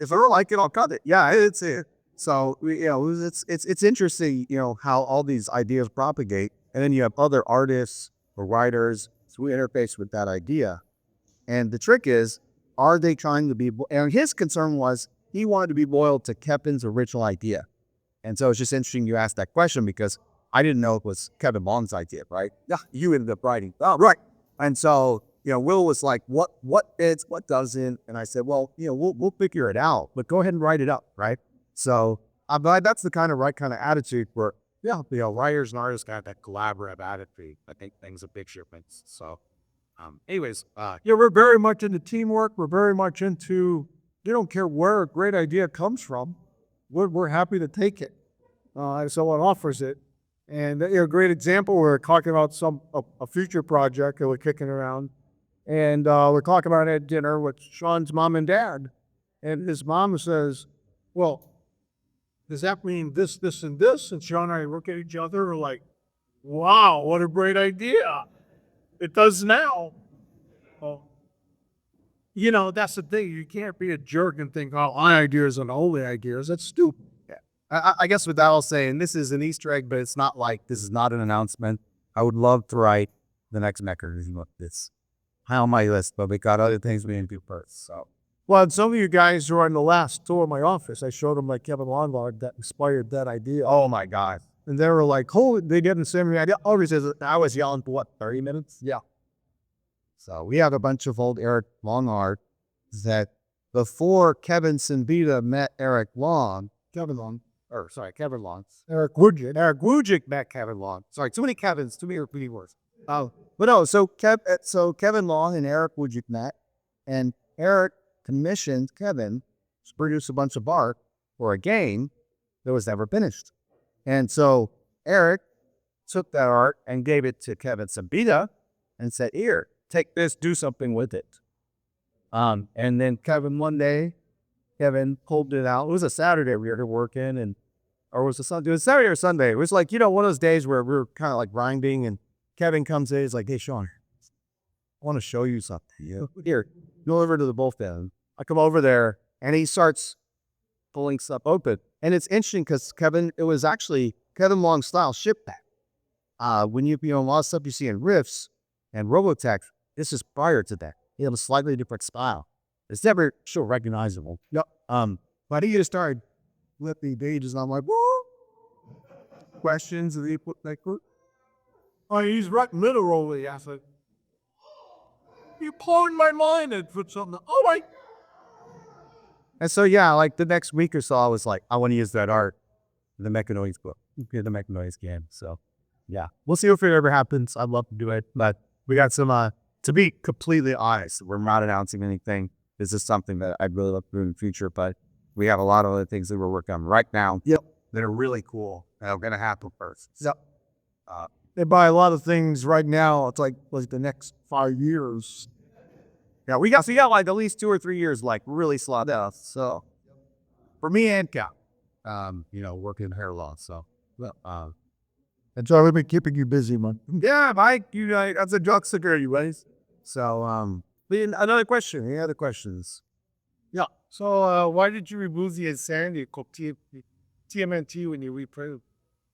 don't like it, I'll cut it. Yeah, it's it. So, it's interesting, how all these ideas propagate. And then you have other artists or writers who interface with that idea. And the trick is, are they trying to be, and his concern was he wanted to be loyal to Kevin's original idea. And so it's just interesting you asked that question because I didn't know it was Kevin Long's idea, right? Yeah, you ended up writing. Oh, right. And so, Will was like, what fits, what doesn't? And I said, well, we'll figure it out, but go ahead and write it up, right? So that's the kind of attitude where, writers and artists got that collaborative attitude. I think things are big shipments. So, we're very much into teamwork. We're very much into, you don't care where a great idea comes from. We're happy to take it. If someone offers it. And a great example, we're talking about a future project that we're kicking around. And we're talking about it at dinner with Sean's mom and dad. And his mom says, well, does that mean this, this, and this? And Sean and I look at each other and we're like, wow, what a great idea. It does now. Oh. That's the thing. You can't be a jerk and think, oh, my ideas are the only ideas. That's stupid. Yeah. I guess with that, I'll say, and this is an Easter egg, but it's not like, this is not an announcement. I would love to write the next mechanism of this. High on my list, but we got other things we need to do first, so. Well, and some of you guys who are on the last tour of my office, I showed them like Kevin Longard that inspired that idea. Oh my God. And they were like, they didn't send me the idea. I was yelling for 30 minutes? Yeah. So we have a bunch of old Eric Longard that before Kevin Siembieda met Kevin Long, Kevin Long. Eric Woodgett. Eric Wujic met Kevin Long. Sorry, too many Kevins, too many repeating words. But no, so Kevin Long and Eric Wujic met, and Eric commissioned Kevin to produce a bunch of art for a game that was never finished. And so Eric took that art and gave it to Kevin Siembieda and said, "Here, take this, do something with it." And then one day, Kevin pulled it out. It was a Saturday we were here working, or was it Sunday? It was Saturday or Sunday. It was like, one of those days where we were kind of like grinding, and Kevin comes in. He's like, "Hey, Sean, I want to show you something. Here, go over to the both end." I come over there, and he starts pulling stuff open. And it's interesting because it was actually Kevin Long's style ship pack. When a lot of stuff you see in Riffs and Robotech, this is prior to that. He had a slightly different style. It's never so recognizable. Yep. But he just started flipping pages, and I'm like, "Whoa!" Questions, and he put like, Oh, he's right literally. I said, you blowing my mind and put something. Oh my. and so like the next week or so, I was like, I want to use that art in the Mechanoids book, the Mechanoids game. So yeah, we'll see if it ever happens. I'd love to do it, but we got some. To be completely honest, we're not announcing anything. This is something that I'd really love to do in the future, but we have a lot of other things that we're working on right now. Yep. That are really cool that are going to happen first. Yep. They buy a lot of things right now. It's like the next 5 years. Yeah, we got like at least 2 or 3 years like really slotted out. So for me and Cal, working in hair loss. So And so we've been keeping you busy, man. yeah, Mike, that's a job security, buddies. So another question. Any other questions? Yeah. So why did you remove the insanity called TMNT when you reprinted?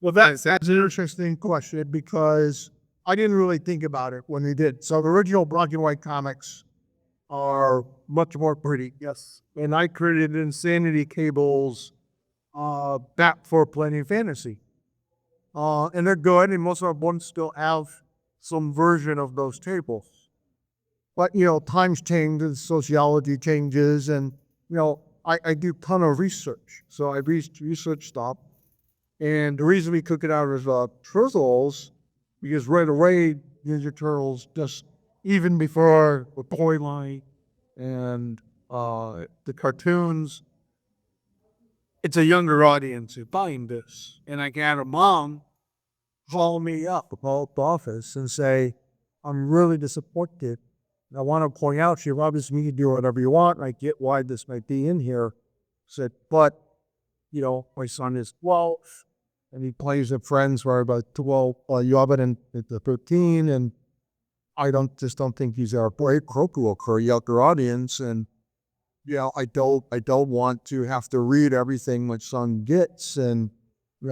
Well, that's an interesting question because I didn't really think about it when we did. So the original black and white comics are much more pretty. Yes. And I created Insanity Cables back for Plenty of Fantasy. And they're good, and most of our books still have some version of those tables. But, times change, and sociology changes, and, I do a ton of research. So I research stuff. And the reason we took it out as Turtles, because right away, Ninja Turtles, just even before the toy line and the cartoons, it's a younger audience who buying this. And I got a mom call me up, call the office and say, I'm really disappointed. And I want to point out, you obviously you can do whatever you want. I get why this might be in here. I said, but, my son is 12 and he plays with friends who are about 12, 11 and 13. And I don't think he's appropriate for a younger audience. And I don't want to have to read everything my son gets, and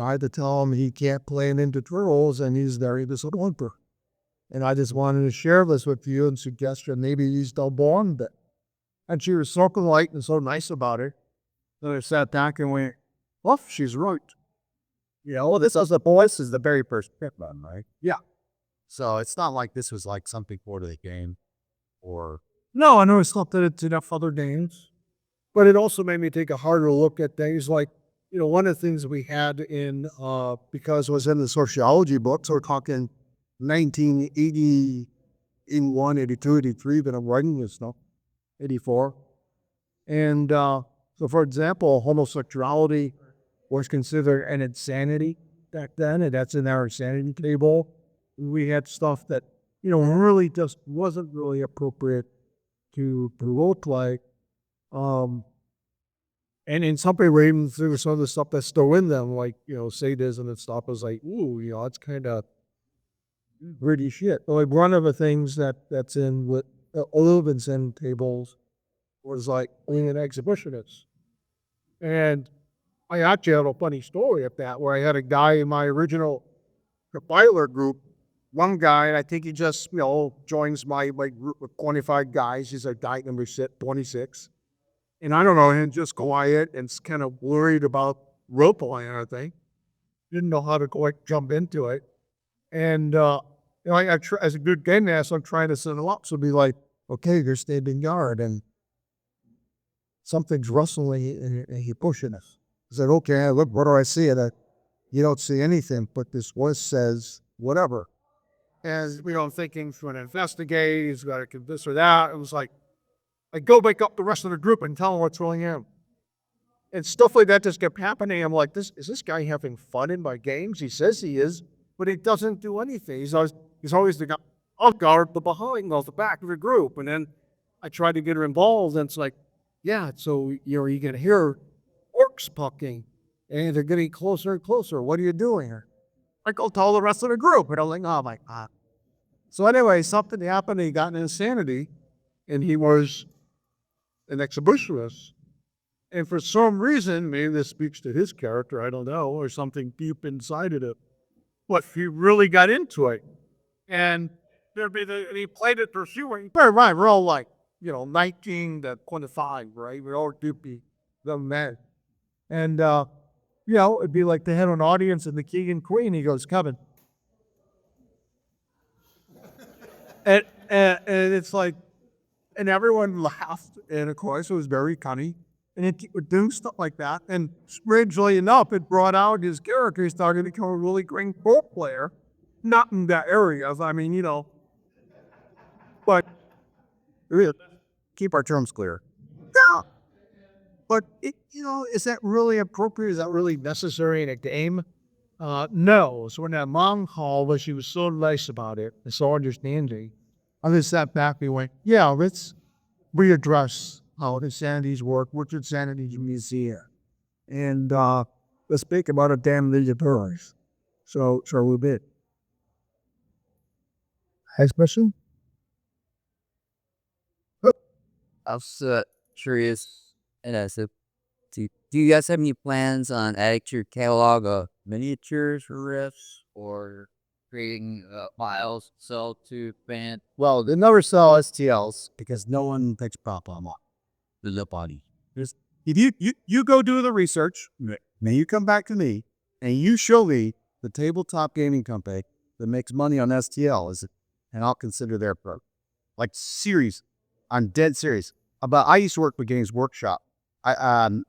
I had to tell him he can't play in Ninja Turtles, and he's very disappointed. And I just wanted to share this with you and suggest that maybe he's still born that. And she was so polite and so nice about it that I sat back and went, "Oh, she's right." This is the very first print run, right? Yeah. So it's not like this was like something for the game, or No, I know it's not that it's enough other names, but it also made me take a harder look at things like, one of the things we had in, because it was in the sociology books, we're talking 1980, 81, 82, 83, but I'm writing this now, 84. And so, for example, homosexuality was considered an insanity back then, and that's in our insanity table. We had stuff that, really just wasn't really appropriate to role play. And in some ways, there was some of the stuff that's still in them, like, sadism and stuff. I was like, ooh, it's kind of pretty shit. Like, one of the things that's in with a little bit in tables was like being an exhibitionist. And I actually have a funny story of that, where I had a guy in my original compiler group, one guy, and I think he just, joins my group with 25 guys. He's a guy number 26. And I don't know, him just quiet and kind of worried about role playing, I think. Didn't know how to jump into it. And, as a good game master, I'm trying to set him up. So be like, okay, you're standing guard and something's rustling and he pushing us. I said, okay, look, what do I see? And you don't see anything, but this voice says whatever. And, I'm thinking, he's going to investigate, he's got to do this or that. It was like, I go wake up the rest of the group and tell them what's going on. And stuff like that just kept happening. I'm like, is this guy having fun in my games? He says he is, but he doesn't do anything. He's always the guy, I'll guard the behind, off the back of the group. And then I try to get her involved, and it's like, yeah, so you can hear orcs pucking, and they're getting closer and closer. What are you doing here? I go tell the rest of the group, and I'm like, oh my God. So anyway, something happened, he got an insanity, and he was an exhibitionist. And for some reason, maybe this speaks to his character, I don't know, or something deep inside of it, but he really got into it. And and he played it for viewing. Right, we're all like, 19 to 25, right? We're all doopy, the men. And, it'd be like the head of an audience and the king and queen. He goes, Kevin. and it's like, and everyone laughed. And of course, it was very funny. And it would do stuff like that. And strangely enough, it brought out his character. He started to become a really great role player. Not in that area. I mean, but Really, keep our terms clear. yeah. But is that really appropriate? Is that really necessary in a game? No. So in that long haul, where she was so nice about it and so understanding, I just sat back and went, yeah, let's readdress how the Sanities work, what's your Sanities Museum, and let's speak about a damn Ninja Turtles. So we did. Next question? I was curious, so do you guys have any plans on adding to your catalog of miniatures or riffs, or creating files to sell to fans? Well, they never sell STLs because no one takes prop on the body. If you go do the research, then you come back to me and you show me the tabletop gaming company that makes money on STLs, and I'll consider their pro. Like serious, I'm dead serious. But I used to work with Games Workshop.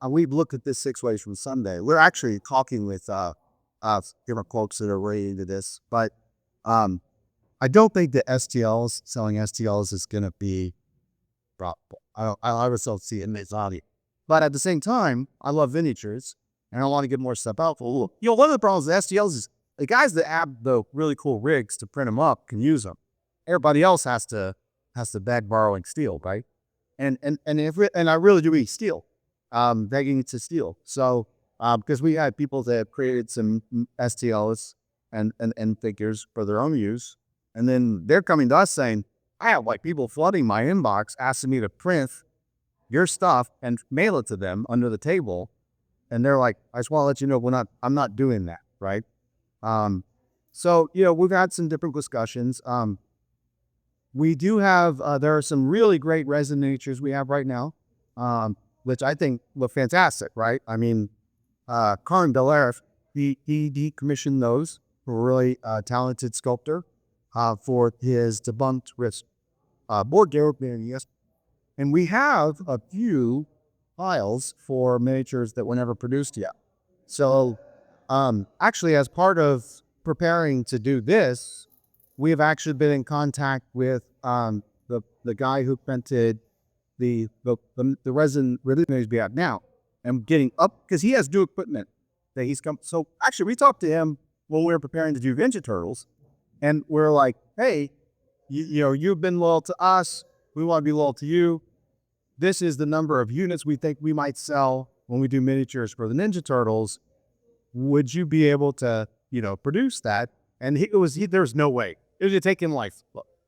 We've looked at this 6 ways from Sunday. We're actually talking with different folks that are related to this, but I don't think that selling STLs is going to be profitable. I just don't see it in its value. But at the same time, I love miniatures, and I want to get more stuff out. One of the problems with STLs is the guys that have the really cool rigs to print them up can use them. Everybody else has to beg, borrow, and steal, right? And I really do eat steel, begging to steal. So because we had people that have created some STLs and figures for their own use, and then they're coming to us saying, I have like people flooding my inbox asking me to print your stuff and mail it to them under the table, and they're like, I just want to let you know I'm not doing that, right? So we've had some different discussions. We do have, there are some really great resin miniatures we have right now, which I think look fantastic, right? I mean, Karin Belair, he commissioned those for a really talented sculptor for his debunked risk board game. Yes. And we have a few files for miniatures that were never produced yet. So actually, as part of preparing to do this, we have actually been in contact with the guy who printed the resin release we have now, and getting up because he has new equipment that he's come. So actually, we talked to him when we were preparing to do Ninja Turtles, and we're like, hey, you've been loyal to us. We want to be loyal to you. This is the number of units we think we might sell when we do miniatures for the Ninja Turtles. Would you be able to, produce that? And there's no way. It would have taken like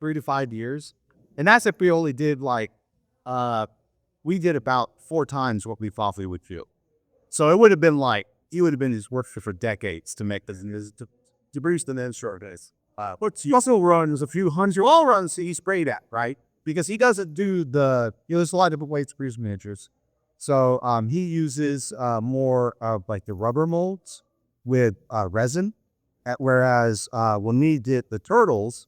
3 to 5 years. And that's if we only did we did about 4 times what we thought we would do. So it would have been he would have been his work for decades to make this, to produce the Ninja Turtles. But he also runs a few hundred wall runs he sprayed at, right? Because he doesn't do there's a lot of different ways to produce miniatures. So he uses more of the rubber molds with resin. Whereas when we did the turtles,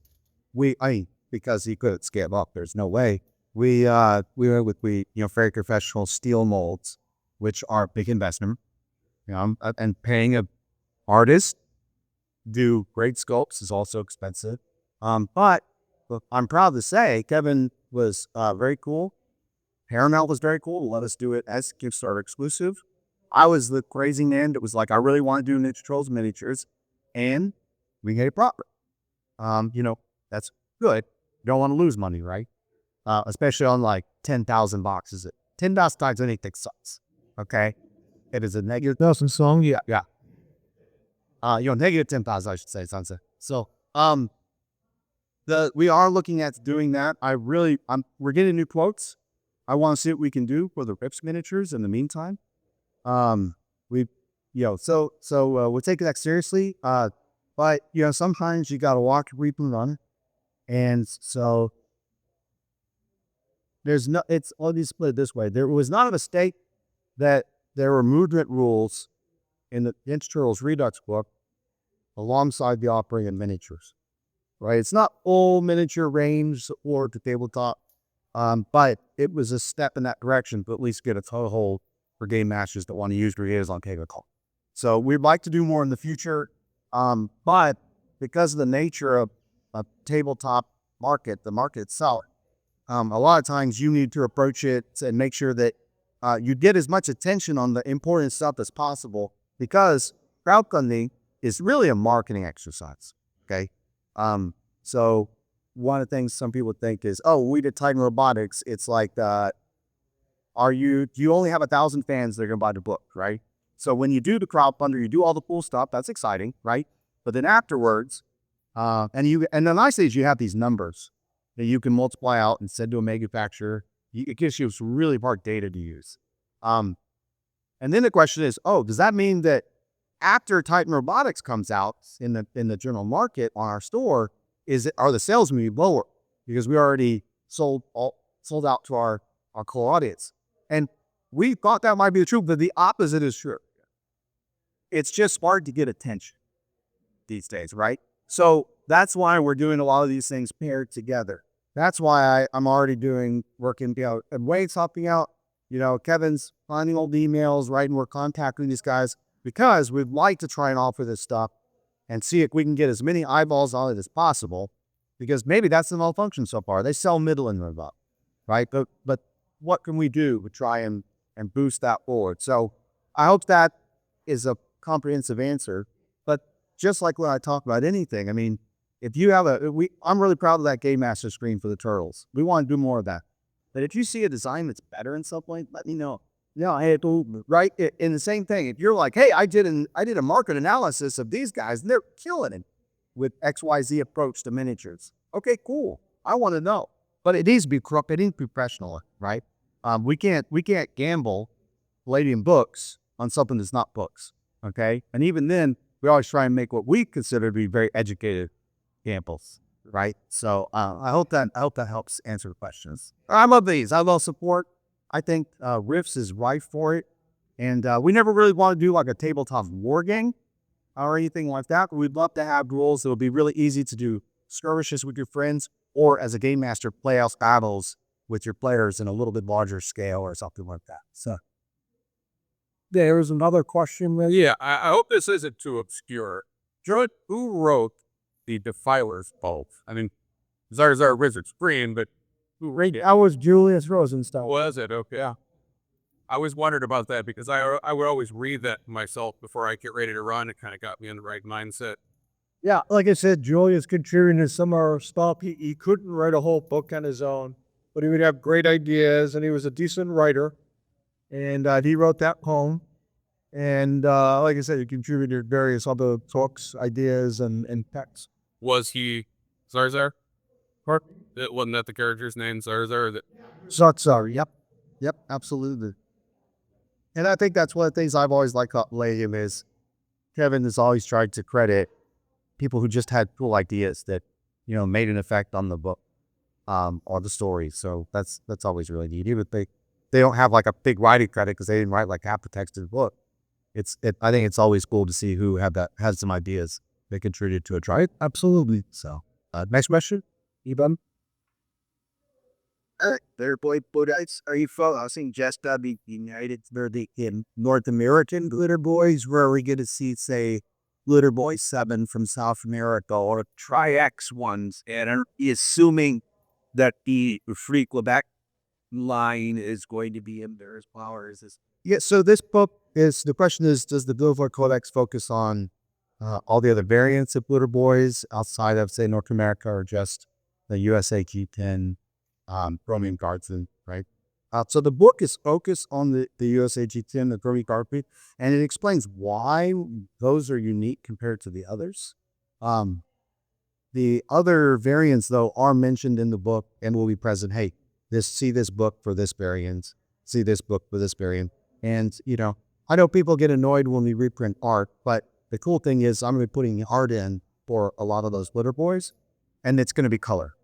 because he couldn't scale up, there's no way. We went with very professional steel molds, which are big investment. and paying a artist do great sculpts is also expensive. But I'm proud to say Kevin was very cool. Paramount was very cool to let us do it as Kickstarter exclusive. I was the crazy man that was like, I really want to do Ninja Turtles miniatures, and we made a profit. That's good. You don't want to lose money, right? Especially on like 10,000 boxes. 10,000 times anything sucks. Okay, it is a negative. Nelson song, yeah. Yeah. Negative 10,000, I should say, Sunset. So, we are looking at doing that. We're getting new quotes. I want to see what we can do for the Rips miniatures in the meantime. We're taking that seriously. But sometimes you got to walk, reap, and run. And so let me split it this way. There was not a mistake that there were movement rules in the Ninja Turtles Redux book alongside the offering of miniatures, right? It's not full miniature range or the tabletop, but it was a step in that direction to at least get a toehold for game masters that want to use creators on tabletop. So we'd like to do more in the future, but because of the nature of a tabletop market, the market itself, a lot of times you need to approach it and make sure that you get as much attention on the important stuff as possible, because crowdfunding is really a marketing exercise. Okay. So one of the things some people think is, oh, we did Titan Robotics. It's like, do you only have 1,000 fans that are going to buy the book, right? So when you do the crowdfunder, you do all the cool stuff. That's exciting, right? But then afterwards, and the nice thing is you have these numbers that you can multiply out and send to a manufacturer. It gives you some really hard data to use. And then the question is, does that mean that after Titan Robotics comes out in the general market on our store, are the sales going to be lower because we already sold out to our core audience? And we thought that might be the truth, but the opposite is true. It's just hard to get attention these days, right? So that's why we're doing a lot of these things paired together. That's why I'm already working, and Wade's helping out. Kevin's finding old emails, right? And we're contacting these guys because we'd like to try and offer this stuff and see if we can get as many eyeballs on it as possible, because maybe that's the malfunction so far. They sell middle and move up, right? But what can we do to try and boost that forward? So I hope that is a comprehensive answer. But just like when I talk about anything, I mean, if you have I'm really proud of that Game Master screen for the Turtles. We want to do more of that. But if you see a design that's better in some point, let me know. Right? In the same thing, if you're like, hey, I did a market analysis of these guys and they're killing it with XYZ approach to miniatures. Okay, cool. I want to know. But it needs to be corrupt. It needs to be professional, right? We can't gamble Palladium Books on something that's not books. Okay? And even then, we always try and make what we consider to be very educated gambles, right? So I hope that helps answer the questions. I love these. I love support. I think Riffs is rife for it. And we never really want to do like a tabletop war game or anything like that. But we'd love to have rules that would be really easy to do skirmishes with your friends, or as a game master, play out battles with your players in a little bit larger scale or something like that. So There's another question. Yeah, I hope this isn't too obscure. Jordan, who wrote the Defiler's Bolt? I mean, Zarzar Wizard Screen, but who wrote it? That was Julius Rosenstock. Was it? Okay. Yeah. I always wondered about that because I would always read that myself before I get ready to run. It kind of got me in the right mindset. Yeah, like I said, Julius contributed some of our stuff. He couldn't write a whole book on his own, but he would have great ideas, and he was a decent writer. And he wrote that poem. And like I said, he contributed various other talks, ideas, and texts. Was he Zarzar? Wasn't that the character's name, Zarzar? Zarzar, yep, absolutely. And I think that's one of the things I've always liked about Palladium is Kevin has always tried to credit people who just had cool ideas that, made an effect on the book or the story. So that's always really neat. Even if they don't have like a big writing credit because they didn't write like half the text of the book. I think it's always cool to see who has some ideas that contributed to it, right? Absolutely. So next question, Ivan. They're boy Buddhites. Are you focusing just on the United or the in North American glitter boys, where are we going to see, say, Glitter Boy 7 from South America or Tri-X ones? And are you assuming that the Free Quebec line is going to be in there as well, or is this? Yeah, so this book is, the question is, does the Billboard Codex focus on all the other variants of Glitter Boys outside of, say, North America, or just the USA G10, Chromium Guardsman, right? So the book is focused on the USA G10, the Chromium Guardsman, and it explains why those are unique compared to the others. The other variants, though, are mentioned in the book and will be present. Hey, see this book for this variant, see this book for this variant. And, I know people get annoyed when we reprint art, but the cool thing is I'm going to be putting art in for a lot of those Glitter Boys, and it's going to be color.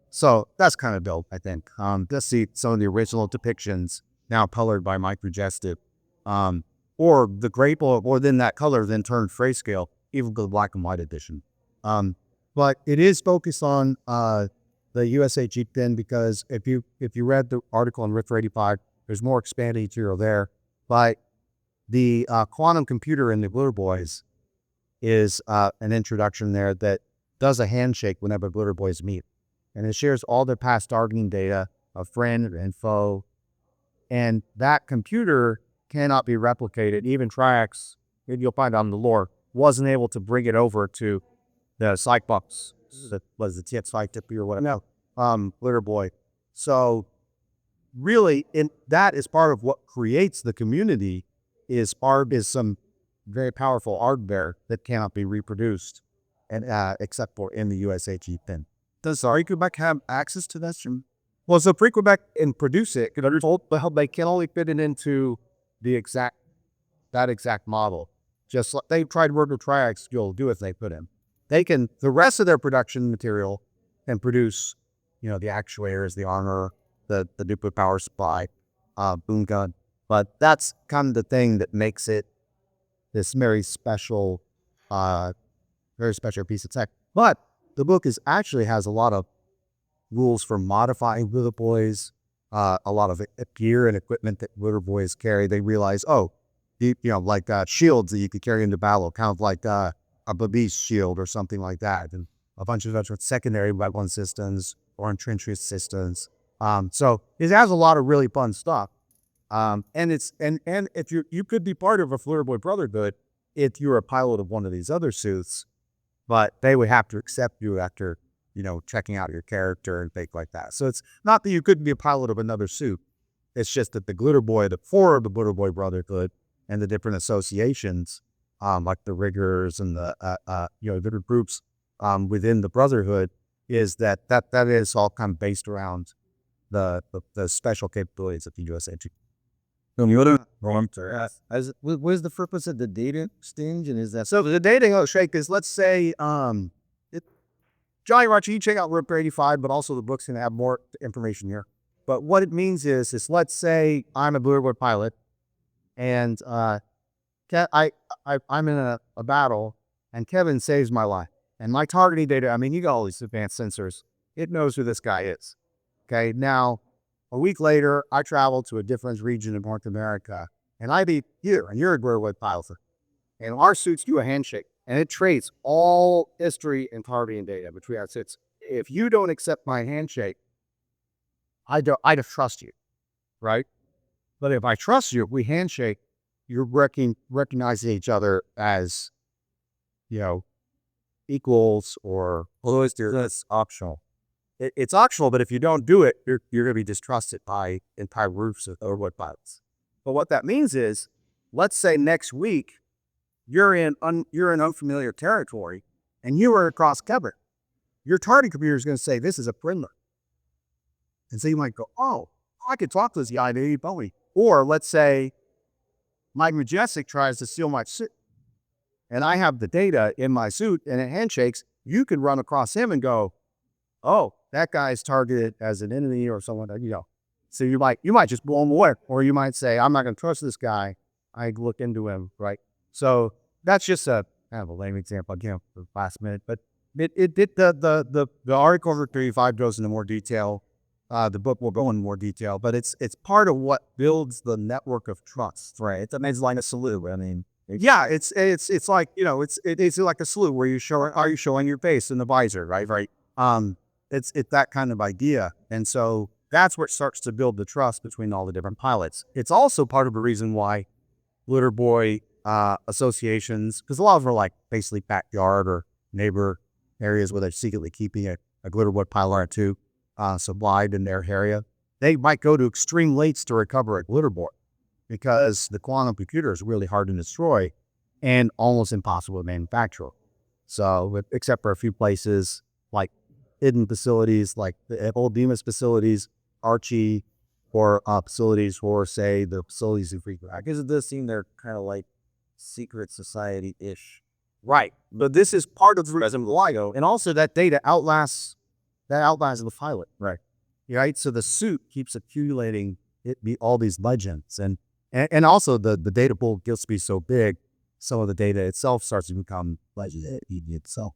So that's kind of dope, I think. Let's see some of the original depictions now colored by Mike Majestic, or the Grateful, or then that color then turned grayscale, even the black and white edition. But it is focused on the USA G10 because if you read the article on Rift 85, there's more expanded material there. But the quantum computer in the Glitter Boys is an introduction there that does a handshake whenever Glitter Boys meet. And it shares all their past targeting data of friend and foe. And that computer cannot be replicated. Even Triax, you'll find out in the lore, wasn't able to bring it over to the psych box. That was the TX psych tippy or whatever. No, Glitter Boy. So really, that is part of what creates the community. Is some very powerful art there that cannot be reproduced, and except for in the USA G10. Does Free Quebec have access to that? Well, so Free Quebec and produce it, but they can only fit it into that exact model. Just like they tried work with Triax, you'll do if they put in. They can, the rest of their production material can produce, the actuators, the armor, the duplicate power supply, boom gun. But that's kind of the thing that makes it this very special piece of tech. But the book actually has a lot of rules for modifying Glitter Boys, a lot of gear and equipment that Glitter Boys carry. They realize, like shields that you could carry into battle, kind of like a Babi's shield or something like that, and a bunch of other secondary weapon systems or entrenchment systems. So it has a lot of really fun stuff. And if you could be part of a Glitter Boy Brotherhood if you're a pilot of one of these other suits, but they would have to accept you after, checking out your character and things like that. So it's not that you couldn't be a pilot of another suit. It's just that the Glitter Boy, the four of the Glitter Boy Brotherhood and the different associations, like the riggers and the, different groups within the Brotherhood, is that is all kind of based around the special capabilities of the USAG. What is the purpose of the data exchange, and is that so? The data shake is, let's say, Johnny Roger, you check out Rift 85, but also the book's gonna have more information here. But what it means is let's say I'm a Glitter Boy pilot, and I'm in a battle, and Kevin saves my life, and my targeting data. I mean, you got all these advanced sensors. It knows who this guy is. Okay, now. A week later, I travel to a different region of North America, and I be here, and you're a Glitter Boy pilot. And our suits do a handshake, and it trades all history and targeting data between our suits. If you don't accept my handshake, I don't trust you, right? But if I trust you, if we handshake, you're recognizing each other as, equals, or that's optional. It's optional, but if you don't do it, you're going to be distrusted by entire groups of Overwood pilots. But what that means is, let's say next week, you're in unfamiliar territory, and you are across cover. Your targeting computer is going to say, this is a prisoner. And so you might go, oh, I could talk to this guy, maybe Bowie. Or let's say Mike Majestic tries to steal my suit, and I have the data in my suit, and it handshakes. You could run across him and go, oh, that guy's targeted as an enemy or someone, So you might just blow him away, or you might say, I'm not going to trust this guy. I look into him, right? So that's just a kind of a lame example again for the last minute, but the article over 35 goes into more detail the book will go in more detail, but it's part of what builds the network of trust, right? It's like a salute. I mean, yeah, it's like, you know, it's like a salute where are you showing your face in the visor, right? Right. It's that kind of idea. And so that's where it starts to build the trust between all the different pilots. It's also part of the reason why Glitter Boy associations, because a lot of them are like basically backyard or neighbor areas where they're secretly keeping a Glitter Boy pilot or two supplied in their area. They might go to extreme lengths to recover a Glitter Boy because the quantum computer is really hard to destroy and almost impossible to manufacture. So, except for a few places like hidden facilities, like the old Demas facilities, Archie, or facilities for, say, the facilities in Freak. I guess it does seem they're kind of like secret society-ish. Right. But this is part of the reason LIGO. And also that data outlasts the pilot. Right. Right. So the suit keeps accumulating all these legends. And also the data pool gets to be so big, some of the data itself starts to become legend itself.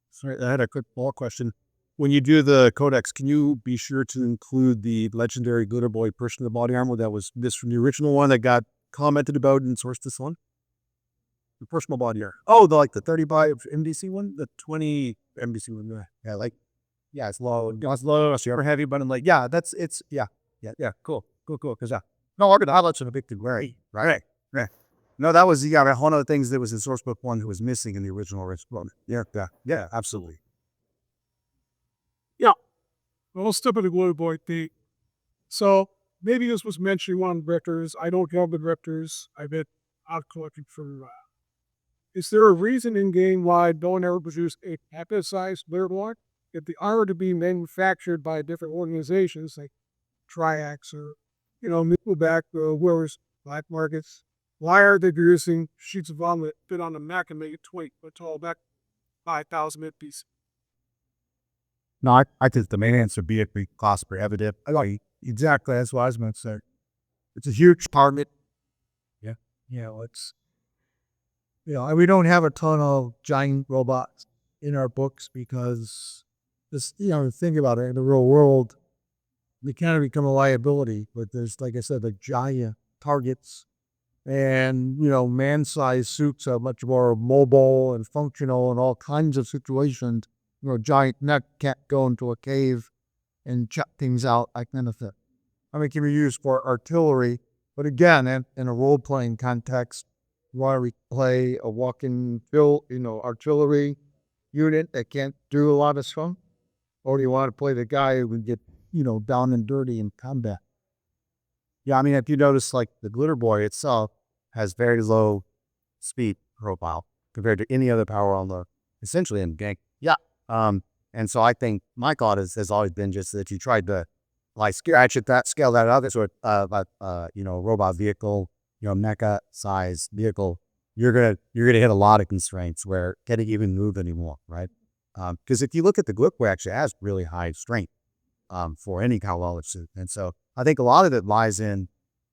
Sorry, I had a quick follow question. When you do the codex, can you be sure to include the legendary Glitter Boy person of the body armor that was missed from the original one that got commented about in source this one? The personal body armor. Oh, the 35 MDC one? The 20 MDC one. Yeah, it's low. It's low, it's super heavy, but I'm like, yeah, cool. Because no, look at the highlights of a big thing, right? No, that was one of the things that was in source book 1 that was missing in the original book. Yeah, absolutely. I'll step in the Glitter Boy thing. So maybe this was mentioned in one of the directors. I don't have the directors. I've been out collecting for a while. Is there a reason in game why no one ever produced a capitalized Glitter Boy? If the armor to be manufactured by different organizations like Triax or, Nickelback or whoever's black markets, why are they producing sheets of armor that fit on a Mac and make it 20 but tall back 5,000 mid piece? No, I think the main answer be it be cost prohibitive. Exactly. That's what I was going to say. It's a huge target. Yeah. And we don't have a ton of giant robots in our books because this, think about it, in the real world, they kind of become a liability, but there's, like I said, the giant targets and, man-sized suits are much more mobile and functional in all kinds of situations. Giant neck can't go into a cave and check things out, that kind of thing. It can be used for artillery, but again, in a role-playing context, you want to play a walk-in artillery unit that can't do a lot of stuff, or do you want to play the guy who can get, down and dirty in combat? Yeah, if you notice, like the Glitter Boy itself has very low speed profile compared to any other power on the essentially in the game. Yeah. And so I think my thought has always been just that if you tried to scale that out sort of robot vehicle, mecha size vehicle, you're gonna hit a lot of constraints where can it even move anymore, right? Because if you look at the Glitter Boy, actually has really high strength for any Kowlowic suit, and so I think a lot of it lies in,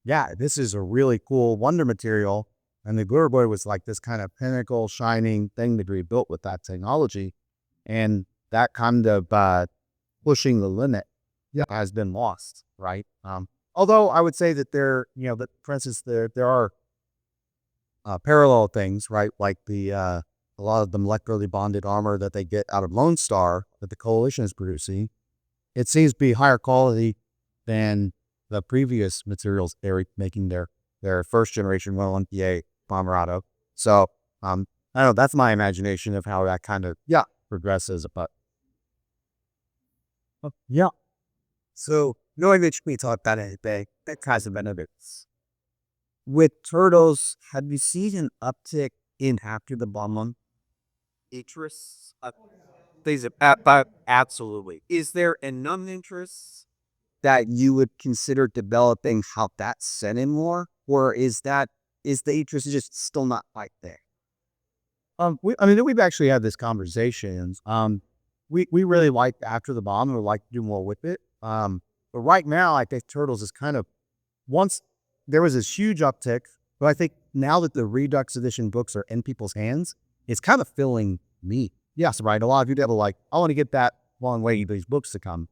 this is a really cool wonder material, and the Glitter Boy was like this kind of pinnacle shining thing that we built with that technology, and that kind of pushing the limit has been lost, right? Although I would say that for instance, there are parallel things, right? Like a lot of the molecularly bonded armor that they get out of Lone Star that the Coalition is producing, it seems to be higher quality than the previous materials they were making their first generation 101PA Bomberado. So I don't know, that's my imagination of how that kind of progresses, but So knowing that we talked about it, that kinds of benefits. With turtles, have you seen an uptick in after the bomb interests? Absolutely. Is there enough interest that you would consider developing how that's set in more, or is the interest just still not quite there? We've actually had this conversation. We really like After the Bomb and would like to do more with it. But right now, I think Turtles is kind of, once there was this huge uptick, but I think now that the Redux Edition books are in people's hands, it's kind of filling me. Yes, right. A lot of you that are like, I want to get that long way these books to come.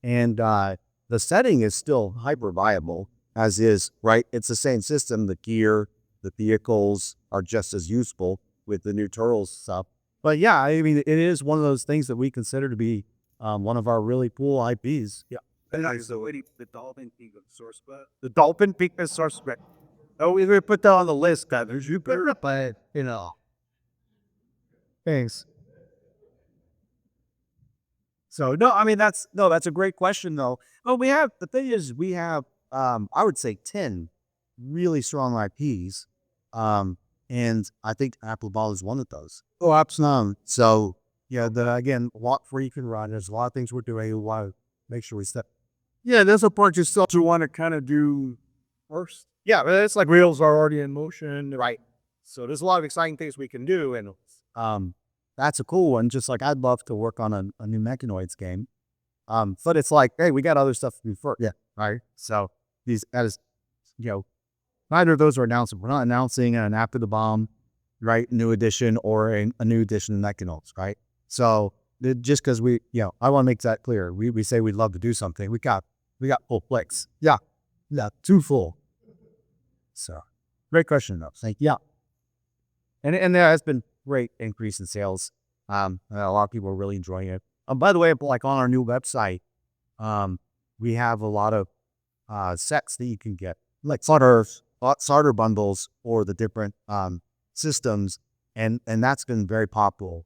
And the setting is still hyper viable as is, right? It's the same system. The gear, the vehicles are just as useful with the new Turtles stuff. But yeah, I mean, it is one of those things that we consider to be one of our really cool IPs. Yeah. The Dolphin Peak of source, but the Dolphin Peak of source. Oh, we put that on the list, guys. You better up, but Thanks. So no, I mean that's a great question though. Well, the thing is we have I would say 10 really strong IPs. And I think Apple Ball is one of those. Oh, absolutely. So yeah, again, a lot where you can run. There's a lot of things we're doing. We want to make sure we step. Yeah, there's a part you still want to kind of do first. Yeah, but it's like wheels are already in motion. Right. So there's a lot of exciting things we can do, and that's a cool one. Just like I'd love to work on a new Mechanoids game. But it's like, hey, we got other stuff to do first. Yeah. Right. So neither of those are announced. We're not announcing an After the Bomb, right, new edition or a new edition of Mechanoids, right? So just because I want to make that clear. We say we'd love to do something. We got full plates. Yeah. Too full. So great question though. Thank you. Yeah. And there has been great increase in sales. A lot of people are really enjoying it. By the way, like on our new website, we have a lot of sets that you can get, like starter bundles for the different systems, and that's been very popular,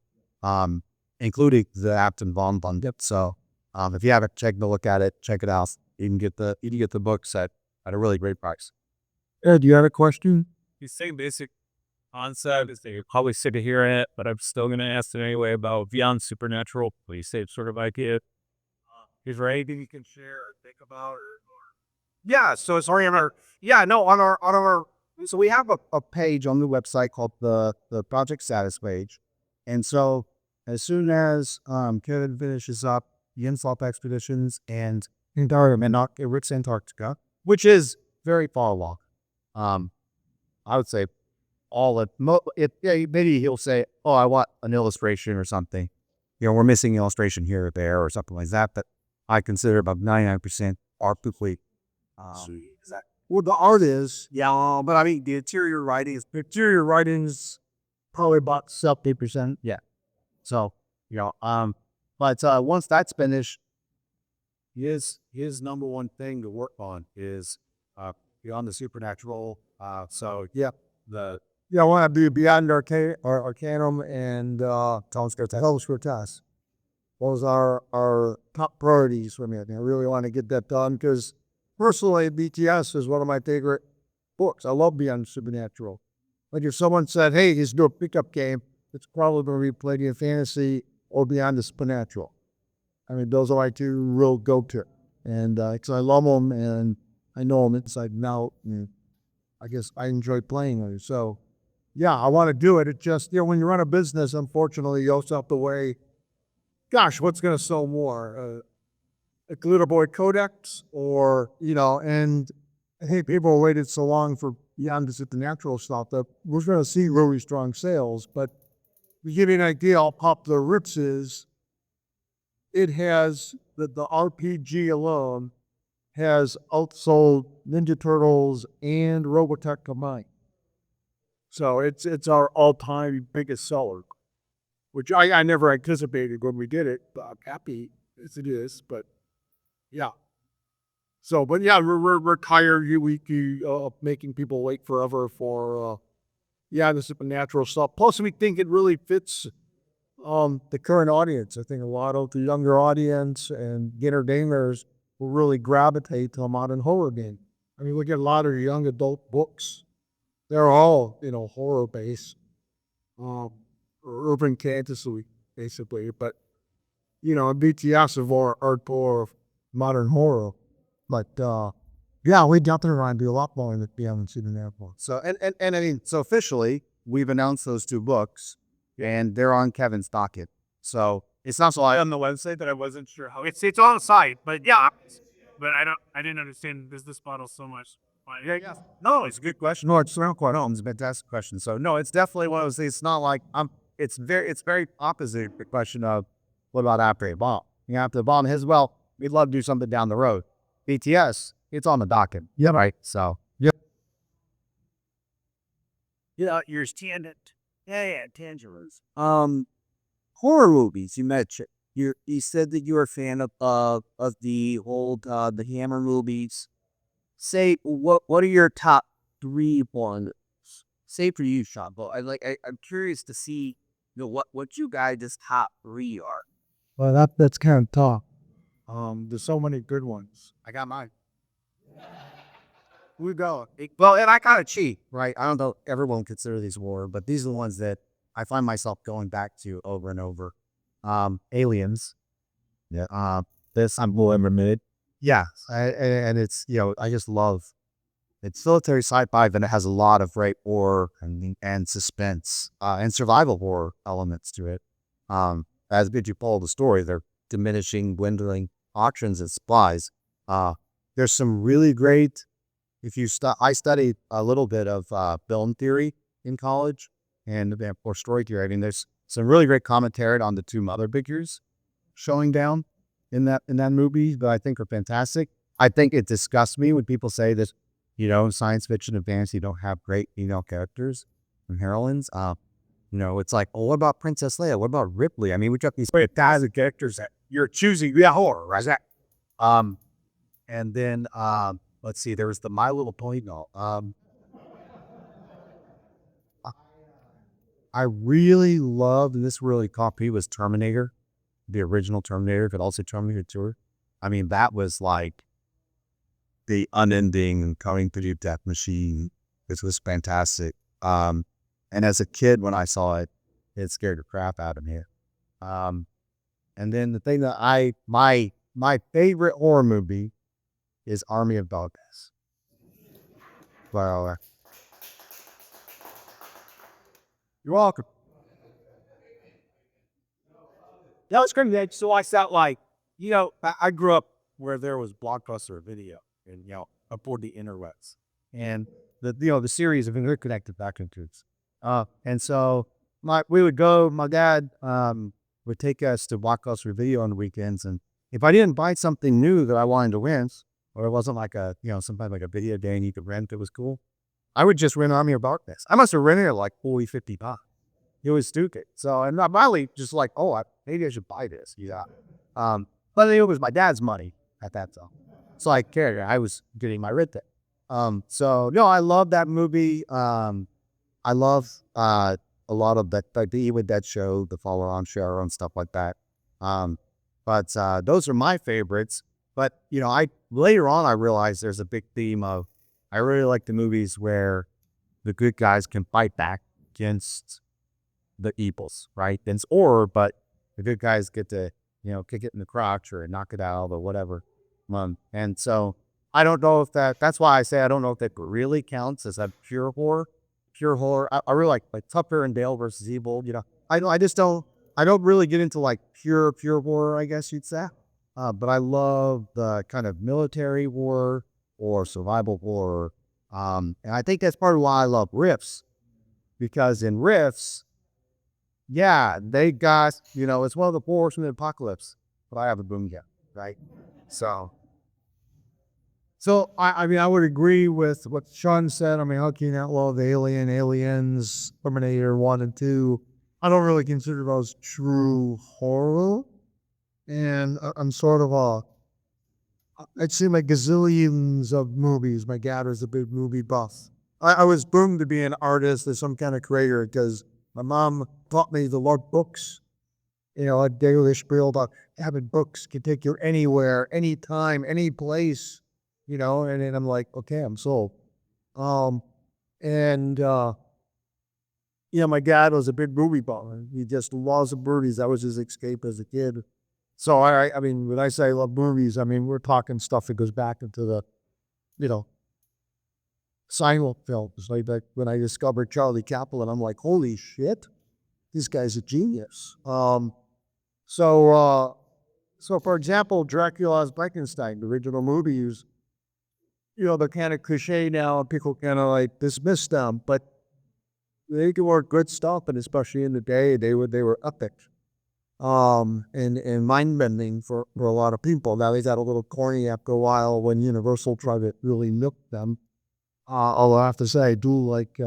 including the Apton Bomb bundle. So if you haven't taken a look at it, check it out. You can get the book set at a really great price. Ed, you had a question? The same basic concept is that you're probably sick of hearing it, but I'm still going to ask it anyway about Beyond Supernatural. You say it's sort of like it. Is there anything you can share or think about? Yeah, so sorry, on our so we have a page on the website called the Project Status page, and so as soon as Kevin finishes up the Inslop Expeditions and Rick's Antarctica, which is very far along, I would say maybe he'll say, oh, I want an illustration or something. We're missing an illustration here or there or something like that. But I consider about 99% are complete. Well, the art is. Yeah, but I mean, the interior writing is Probably about 70%. Yeah. So, but once that's finished, his number one thing to work on is Beyond the Supernatural. So yeah, I want to do Beyond Arcanum and Tales Grotesque. Those are our top priorities for me. I really want to get that done because personally, BTS is one of my favorite books. I love Beyond Supernatural. Like if someone said, hey, he's doing a pickup game, it's probably going to be Palladium Fantasy or Beyond the Supernatural. I mean, those are my two real go-to. And because I love them and I know them inside and out. And I guess I enjoy playing them. So, yeah, I want to do it. It just, when you run a business, unfortunately, you also have to weigh, gosh, what's going to sell more? A Glitter Boy Codex or, and I think people waited so long for Beyond the Supernatural stuff that we're going to see really strong sales. But to give you an idea how popular Rips is, it has, the RPG alone has outsold Ninja Turtles and Robotech combined. So it's our all-time biggest seller, which I never anticipated when we did it, but I'm happy as it is. But yeah. So, but yeah, we're tired of making people wait forever for the Supernatural stuff. Plus, we think it really fits the current audience. I think a lot of the younger audience and beginner gamers will really gravitate to a modern horror game. I mean, look at a lot of young adult books. They're all, horror based, or urban fantasy, basically. But, BTS of our hardcore of modern horror. But, we definitely want to do a lot more than Beyond the Supernatural. So, and I mean, so officially, we've announced those two books, and they're on Kevin's docket. So it's not so On the website that I wasn't sure how it's on the site, but yeah, but I didn't understand the business model so much. Yeah. No, it's a good question. No, it's not quite home. It's a fantastic question. So no, it's definitely one of those things. It's not like it's very opposite the question of what about After the Bomb? After the Bomb as well. we'd love to do something down the road. BTS, it's on the docket. Yep. Right. So Yeah, yours tangent. Yeah, tangerines. Horror movies. You mentioned you said that you're a fan of the old the Hammer movies. Say what are your top 3 ones? Say for you, Sean. But I'm curious to see what you guys' top 3 are. Well, that's kind of tough. There's so many good ones. I got mine. We go. Well, and I kind of cheat, right? I don't know. Everyone consider these horror, but these are the ones that I find myself going back to over and over. Aliens. Yeah. This I'm more limited. Yeah, and it's I just love it's military sci-fi, but it has a lot of great horror and suspense and survival horror elements to it. As you follow the story, they're diminishing, dwindling auctions and supplies. There's some really great. I studied a little bit of film theory in college and or story theory. I mean, there's some really great commentary on the two mother figures showing down in that movie that I think are fantastic. I think it disgusts me when people say that, science fiction and fantasy don't have great female characters and heroines. It's like, oh, what about Princess Leia? What about Ripley? I mean, we got these fantastic characters that you're choosing. Yeah, horror, right? And then let's see, there was the My Little Pony doll. I really loved, and this really caught me, was Terminator, the original Terminator, but also Terminator 2. I mean, that was like the unending coming to death machine. This was fantastic. And as a kid, when I saw it, it scared the crap out of me. And then the thing that my favorite horror movie is Army of Darkness. Well, you're welcome. That was great. So I felt like, I grew up where there was Blockbuster Video and, aboard the interwebs. And the series of interconnected back into it. And so we would go, my dad would take us to Blockbuster Video on the weekends. And if I didn't buy something new that I wanted to rent, or it wasn't like sometimes like a video game you could rent that was cool, I would just rent Army of Darkness. I must have rented it like 40, 50 bucks. It was stupid. So, and I finally just like, maybe I should buy this. Yeah. But it was my dad's money at that time. So I cared. I was getting my rent there. So no, I love that movie. I love a lot of that, like the Evil Dead show, the follow-on show and stuff like that. But those are my favorites. But, later on, I realized there's a big theme of, I really like the movies where the good guys can fight back against the evils, right? But the good guys get to, kick it in the crotch or knock it out or whatever. And so I don't know if that's why I say I don't know if that really counts as a pure horror. I really like Tucker and Dale versus Evil. I don't really get into like pure horror, I guess you'd say. But I love the kind of military horror or survival horror. And I think that's part of why I love riffs. Because in riffs, yeah, they got, it's one of the horrors from the apocalypse, but I have a boom gun, right? So I mean, I would agree with what Sean said. I mean, how can you not love Aliens, Terminator 1 and 2? I don't really consider those true horror. And I'm sort of I'd seen like gazillions of movies. My dad was a big movie buff. I was boomed to be an artist or some kind of creator because my mom taught me to love books. A daily spiel about having books can take you anywhere, anytime, any place, and then I'm like, okay, I'm sold. My dad was a big movie buff. He just loves the movies. That was his escape as a kid. So I mean, when I say I love movies, I mean, we're talking stuff that goes back into the, silent films. Like when I discovered Charlie Chaplin, I'm like, holy shit, this guy's a genius. So for example, Dracula's Frankenstein, the original movies, they're kind of cliche now and people kind of like dismiss them, but they were good stuff. And especially in the day, they were epic. and mind bending for a lot of people. Now they got a little corny after a while when Universal tried to really milk them. Although I have to say, I do like,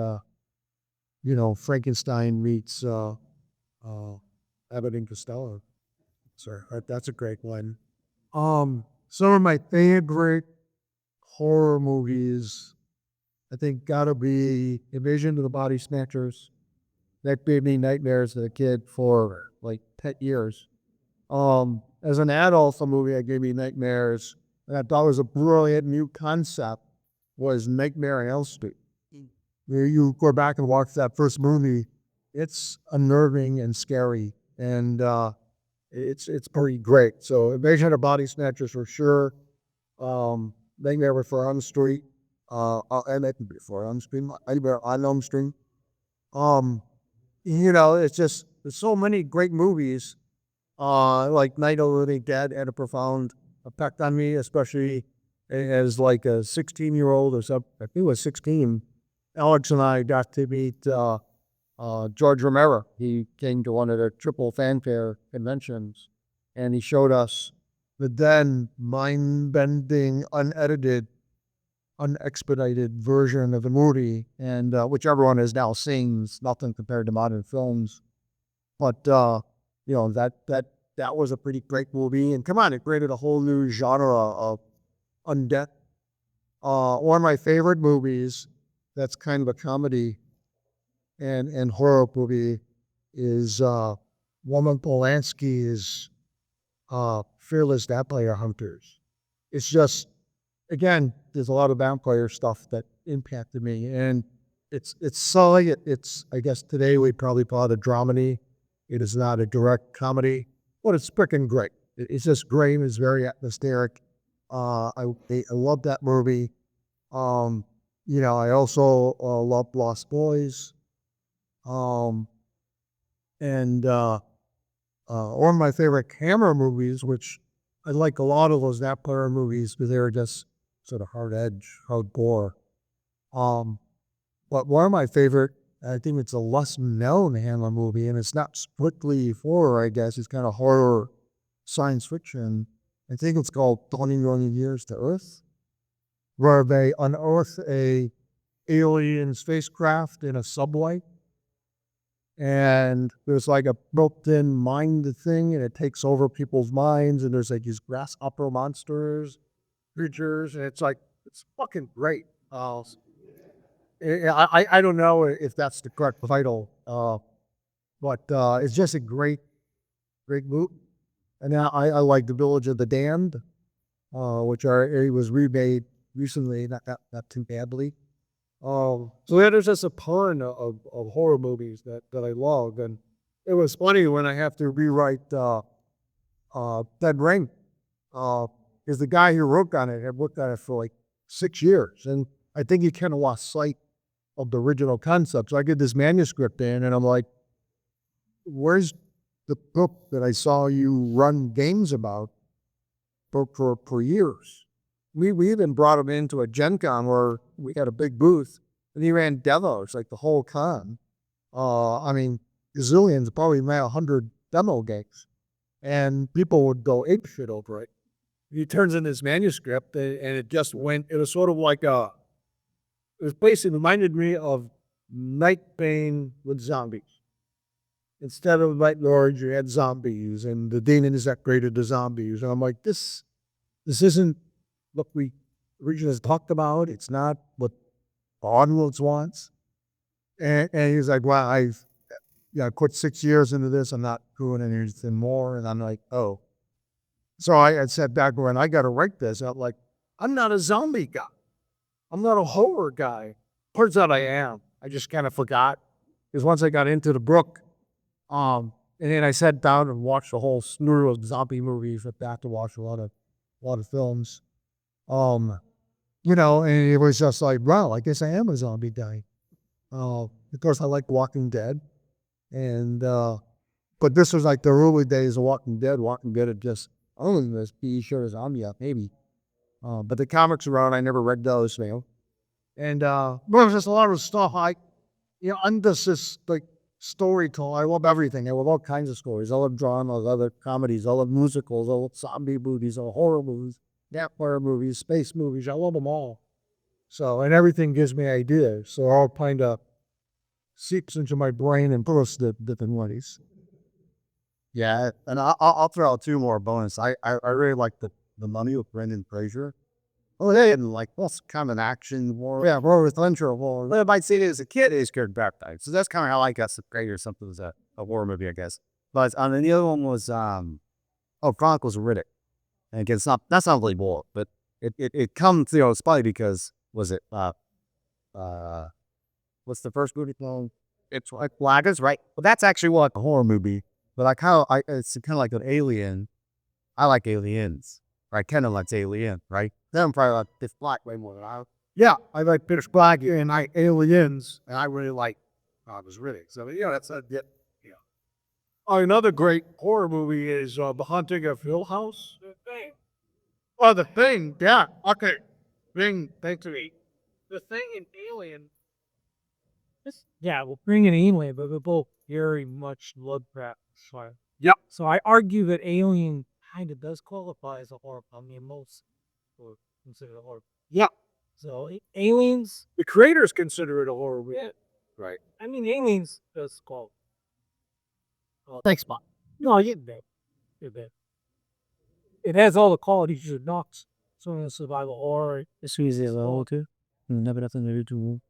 Frankenstein meets Abbott and Costello. So that's a great one. Some of my favorite horror movies, I think, gotta be Invasion of the Body Snatchers. That gave me nightmares as a kid for like 10 years. As an adult, the movie that gave me nightmares, and I thought was a brilliant new concept, was Nightmare on Elm Street. Where you go back and watch that first movie, it's unnerving and scary, and it's pretty great. So Invasion of the Body Snatchers for sure. Nightmare for Elm Street, and that before Elm Street, Nightmare on Elm Street. It's just there's so many great movies. Like Night of the Living Dead had a profound effect on me, especially as like a 16-year-old or something. I think it was 16. Alex and I got to meet George Romero. He came to one of the Triple Fanfare conventions, and he showed us the then mind-bending, unedited, unexpedited version of the movie, and which everyone has now seen. It's nothing compared to modern films, but that was a pretty great movie. And come on, it created a whole new genre of undead. One of my favorite movies that's kind of a comedy and horror movie is Roman Polanski's Fearless Vampire Hunters. It's just, again, there's a lot of vampire stuff that impacted me, and it's silly. It's I guess today we'd probably call it a dramedy. It is not a direct comedy, but it's freaking great. It's just great. It's very atmospheric. I love that movie. I also love Lost Boys. And one of my favorite Hammer movies, which I like a lot of those vampire movies, because they're just sort of hard edge, hardcore. But one of my favorite, I think it's a less known Hammer movie, and it's not strictly horror, I guess. It's kind of horror science fiction. I think it's called 20 Million Years to Earth, where they unearth a alien spacecraft in a subway. And there's like a built-in mind thing, and it takes over people's minds, and there's like these grasshopper monsters, creatures, and it's fucking great. I don't know if that's the correct title, but it's just a great movie. And now I like The Village of the Damned, which it was remade recently, not too badly. So there's just a ton of horror movies that I love, and it was funny when I have to rewrite Dead Ring, because the guy who worked on it had worked on it for like 6 years, and I think he kind of lost sight of the original concept. So I get this manuscript in, and I'm like, "Where's the book that I saw you run games about for years?" We even brought him into a Gen Con where we had a big booth, and he ran demos like the whole con. Gazillions, probably 100 demo games, and people would go apeshit over it. He turns in his manuscript, and it was sort of like it was basically reminded me of Night Bane with zombies. Instead of Night Lords, you had zombies, and the demons that created the zombies. And I'm like, this isn't what we originally talked about. It's not what the audience wants. And he's like, well, I quit 6 years into this. I'm not doing anything more. And I'm like, oh. So I had sat back when I got to write this. I'm like, I'm not a zombie guy. I'm not a horror guy. Turns out I am. I just kind of forgot. Because once I got into the book, and then I sat down and watched a whole slew of zombie movies. I got to watch a lot of films. And it was just like, wow, I guess I am a zombie guy. Of course, I like Walking Dead. And, but this was like the early days of Walking Dead. Walking Dead had just, only this be sure a zombie up, maybe. But the comics around, I never read those, And, there was just a lot of stuff I'm just this, like, storytelling. I love everything. I love all kinds of stories. I love dramas, I love comedies, I love musicals, I love zombie movies, I love horror movies, vampire movies, space movies. I love them all. So, and everything gives me ideas. So, all kind of seeps into my brain and bursts the different ways. Yeah, and I'll throw out two more bonus. I really like the Mummy with Brendan Fraser. Oh, they didn't like what's kind of an action war. Yeah, war with Lyncher war. Well, I might see it as a kid. He's scared baptized. So that's kind of how I got great or something was a war movie, I guess. But and the other one was Chronicles of Riddick. And again, that's not really war, but it comes, it's funny because was it what's the first movie called? It's like Blackers, right? Well, that's actually like a horror movie. But it's kind of like an Alien. I like Aliens. Right? Kind of like Alien, right? Then I'm probably like this Black way more than I. Yeah, I like Pitch Black and Aliens, and I really like Chronicles of Riddick. So, that's a yeah. Another great horror movie is The Haunting of Hill House. The Thing. Oh, The Thing. Yeah. Okay. Thing. Thanks to me. The Thing and Alien. Yeah, we'll bring an Alien, but they're both very much Lovecraft. Yep. So I argue that Alien kind of does qualify as a horror. I mean, most would consider it a horror. Yeah. So Aliens, The creators consider it a horror movie. yeah. Right. I mean, Aliens does qualify. Thanks, Bob. No, you're bad. You're bad. It has all the qualities of Knox. So in survival horror, it's easy as a whole too. Never nothing to do.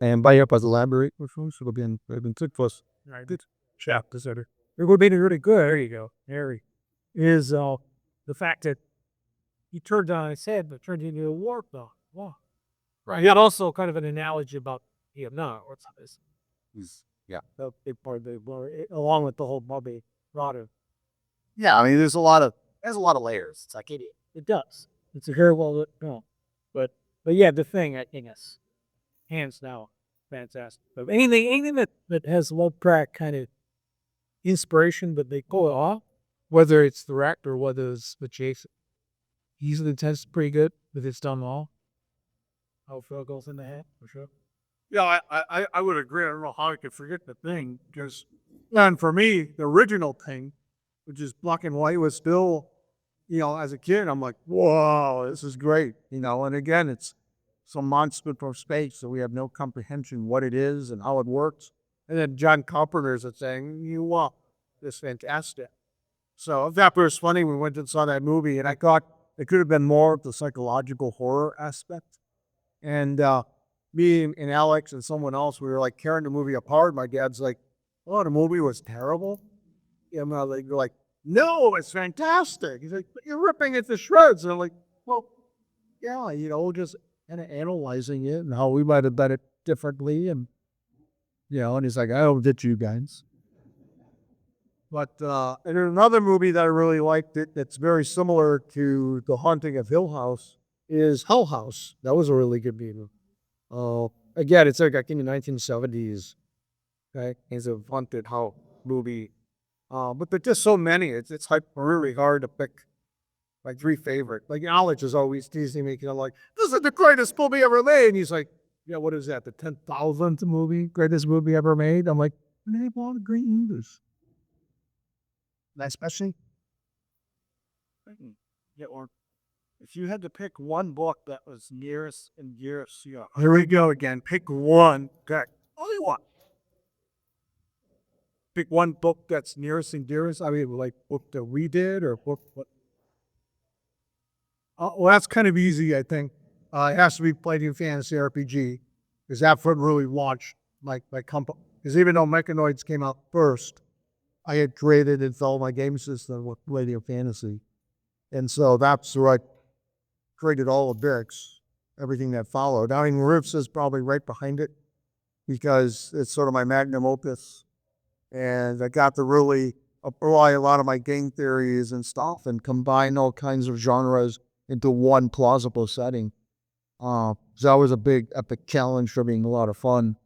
And by up as elaborate, which should have been took for us. Right. Good chapter, Setter. It would be really good. There you go. Harry is the fact that he turned on his head, but turned into a warp dog. Wow. Right. He had also kind of an analogy about him. No, what's this? Yeah. The big part of the along with the whole Bobby Rotter. Yeah, I mean, there's a lot of layers. It's like It does. It's a very well no, but yeah, The Thing I think is hands down fantastic. But anything that has Lovecraft kind of inspiration, but they go off, whether it's the Wreck or whether it's the Jason. Usually tends pretty good, but it's done well. How Phil goes in the head, for sure. Yeah, I would agree. I don't know how I could forget The Thing. Just, and for me, the original Thing, which is black and white, was still, as a kid, I'm like, whoa, this is great. And again, it's some monster from space, so we have no comprehension what it is and how it works. And then John Carpenter's saying, this is fantastic. So that was funny. We went and saw that movie, and I thought it could have been more of the psychological horror aspect. And me and Alex and someone else, we were like tearing the movie apart. My dad's like, "Oh, the movie was terrible." And we're like, "No, it's fantastic." He's like, "But you're ripping it to shreds." And I'm like, "Well, yeah, just kind of analyzing it and how we might have done it differently." And and he's like, "I don't get you guys." But and then another movie that I really liked that's very similar to The Haunting of Hill House is Hell House. That was a really good movie. Again, it's like in the 1970s. Okay, it's a haunted house movie. But there's just so many. It's like really hard to pick like three favorite. Like Alex is always teasing me, like, "This is the greatest movie ever made." And he's like, "Yeah, what is that? The 10,000th movie, greatest movie ever made?" I'm like, "Name all the great movies." Especially, Yeah, or if you had to pick one book that was nearest and dearest to your here we go again. Pick one. Okay, only one. Pick one book that's nearest and dearest. I mean, like book that we did or book what? Well, that's kind of easy, I think. It has to be Palladium Fantasy RPG because that's what really launched my company. Because even though Mechanoids came out first, I had created and installed my game system with Palladium Fantasy. And so that's where I created all the books, everything that followed. I mean, Roofs is probably right behind it because it's sort of my magnum opus. And I got to really apply a lot of my game theories and stuff and combine all kinds of genres into one plausible setting. So that was a big epic challenge for being a lot of fun.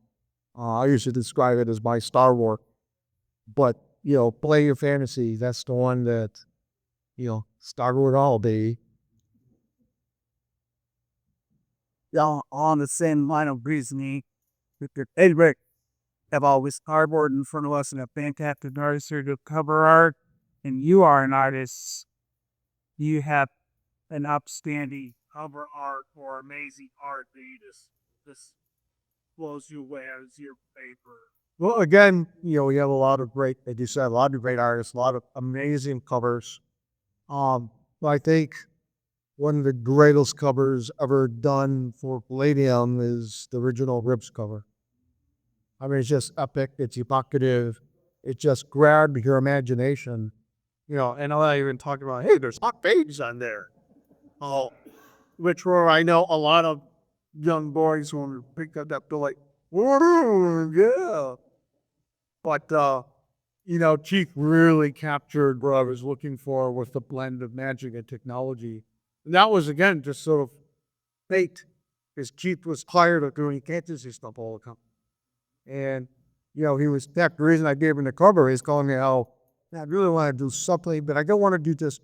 I used to describe it as my Star Wars. But, play your fantasy. That's the one that, Star Wars all day. Yeah, on the same line of reasoning. Hey, Rick, have all this cardboard in front of us and a fantastic artist here to cover art, and you are an artist. You have an upstanding cover art or amazing art that you just blows you away as your paper. Well, again, we have a lot of great, as you said, a lot of great artists, a lot of amazing covers. I think one of the greatest covers ever done for Palladium is the original Ribs cover. I mean, it's just epic. It's evocative. It just grabbed your imagination. And I even talked about, hey, there's hot babes on there. Oh, which were, I know, a lot of young boys when we picked up that, they're like, whoa, yeah. But, Keith really captured what I was looking for with the blend of magic and technology. And that was, again, just sort of fate, because Keith was tired of doing fantasy stuff all the time. And, that's the reason I gave him the cover. He's calling me out. I really want to do something, but I don't want to do just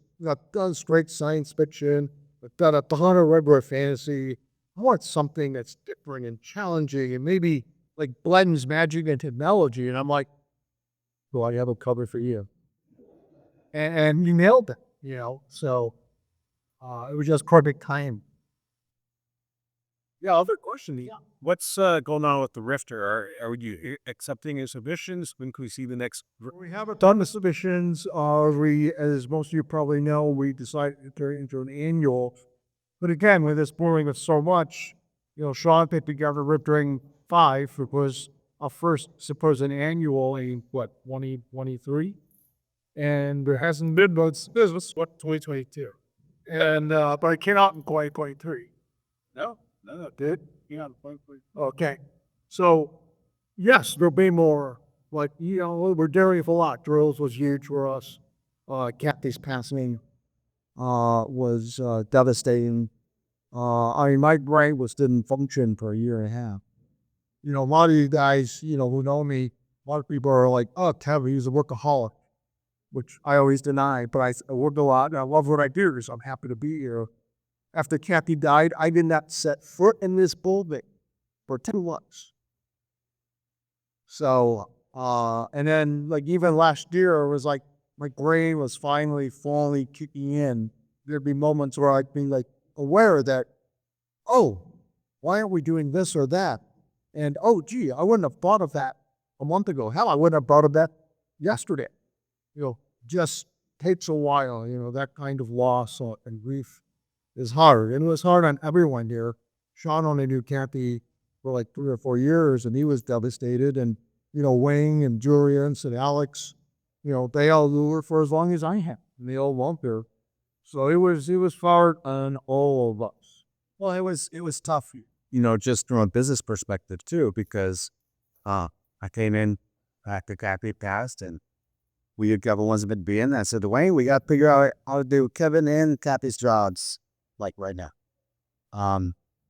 done straight science fiction, but done a ton of regular fantasy. I want something that's different and challenging and maybe like blends magic and technology. And I'm like, well, I have a cover for you. And you nailed it, so it was just perfect time. Yeah, other question. Yeah. What's going on with the Rifter? Are you accepting his submissions? When can we see the next? We haven't done the submissions. As most of you probably know, we decided to turn it into an annual. But again, with this boring with so much, Sean put together Riftering 5, which was our first supposed annual in 2023, and there hasn't been much business. 2022, and but it came out in 2023. No, it did. Yeah, Okay, so yes, there'll be more. Like we're doing it a lot. Drills was huge for us. Kathy's passing was devastating. My brain didn't function for a year and a half. A lot of you guys, who know me, a lot of people are like, oh, Kevin, he's a workaholic, which I always deny, but I work a lot and I love what I do, so I'm happy to be here. After Kathy died, I did not set foot in this building for 10 months. So, and then even last year, it was like my brain was finally kicking in. There'd be moments where I'd be aware that, oh, why aren't we doing this or that? And, oh, gee, I wouldn't have thought of that a month ago. Hell, I wouldn't have thought of that yesterday. Just takes a while, that kind of loss and grief is hard. And it was hard on everyone here. Sean only knew Kathy for 3 or 4 years, and he was devastated. And, Wayne and Julian and Alex, they all knew her for as long as I have. And they all loved her. So it was hard on all of us. Well, it was tough, just from a business perspective too, because I came in after Kathy passed, and we had got ones been being. I said, Dwayne, we got to figure out how to do Kevin and Kathy's jobs right now,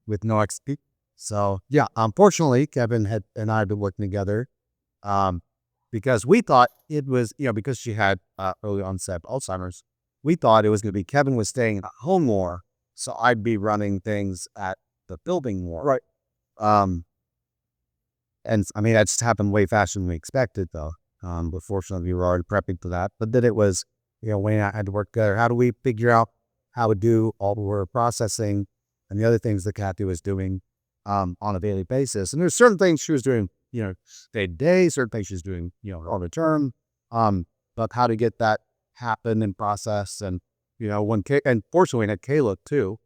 with no XP. So yeah, unfortunately, Kevin and I had been working together, because we thought it was, because she had early onset Alzheimer's. We thought it was going to be Kevin was staying at home more, so I'd be running things at the building more. Right. And I mean, that just happened way faster than we expected, though. But fortunately, we were already prepping for that. But then it was, Wayne and I had to work together. How do we figure out how to do all the word processing and the other things that Kathy was doing on a daily basis? And there's certain things she was doing, day to day, certain things she was doing, on the term. But how to get that happen and process, and and fortunately we had Caleb too,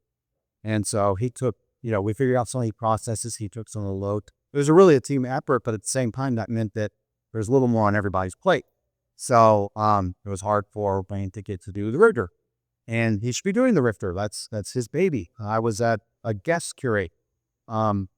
and so he took, we figured out some of the processes, he took some of the load. It was really a team effort, but at the same time that meant that there's a little more on everybody's plate. So it was hard for Wayne to get to do the Rifter, and he should be doing the Rifter. That's his baby. I was at a guest curate, so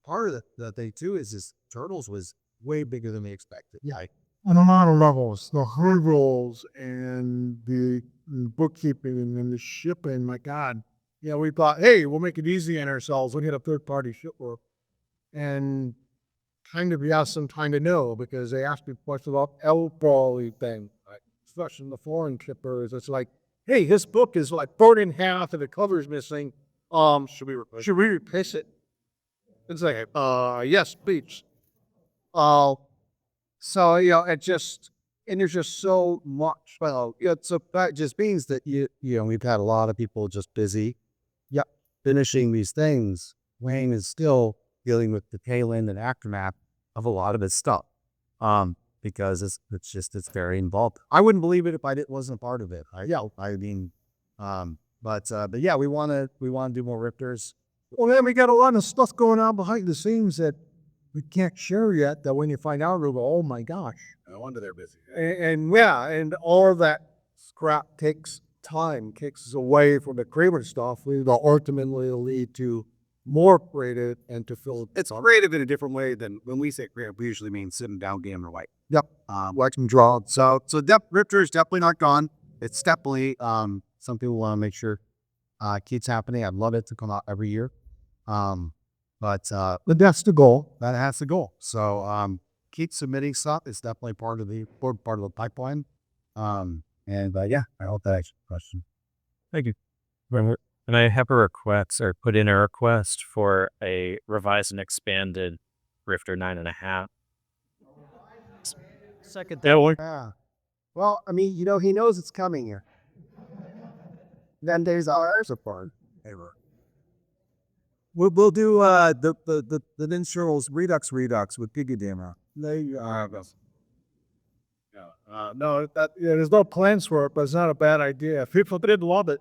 part of the thing too is this Turtles was way bigger than we expected. Yeah. On a lot of levels, the hurdles and the bookkeeping and the shipping, my God. We thought, hey, we'll make it easy on ourselves. We'll get a third-party shipper. And kind of yes and kind of no, because they asked me questions about L-Poly thing, especially the foreign shippers. It's like, hey, this book is folded in half and the cover's missing. Should we replace it? It's like, yes, please. So, it just, and there's just so much. Well, so that just means that we've had a lot of people just busy. Yep. Finishing these things. Wayne is still dealing with the tail end and aftermath of a lot of his stuff. Because it's very involved. I wouldn't believe it if wasn't a part of it. But yeah, we want to do more Rifters. Well, then we got a lot of stuff going on behind the scenes that we can't share yet. That when you find out, we'll go, oh my gosh. No wonder they're busy. And all of that scrap takes time, takes us away from the creative stuff. We will ultimately lead to more creative and to fill. It's creative in a different way than when we say creative. We usually mean sitting down, game or white. Yep. Watch them draw. So Rifter is definitely not gone. It's definitely something we want to make sure keeps happening. I'd love it to come out every year. But that's the goal. That's the goal. So keep submitting stuff. It's definitely part of the pipeline. Yeah, I hope that answers the question. Thank you. And I have a request, or put in a request for a revised and expanded Rifter 9.5. Second that one. Yeah. Well, I mean, he knows it's coming here. Then there's our support. We'll do the Ninja Redux with Gigadammer. No, there's no plans for it, but it's not a bad idea. People did love it.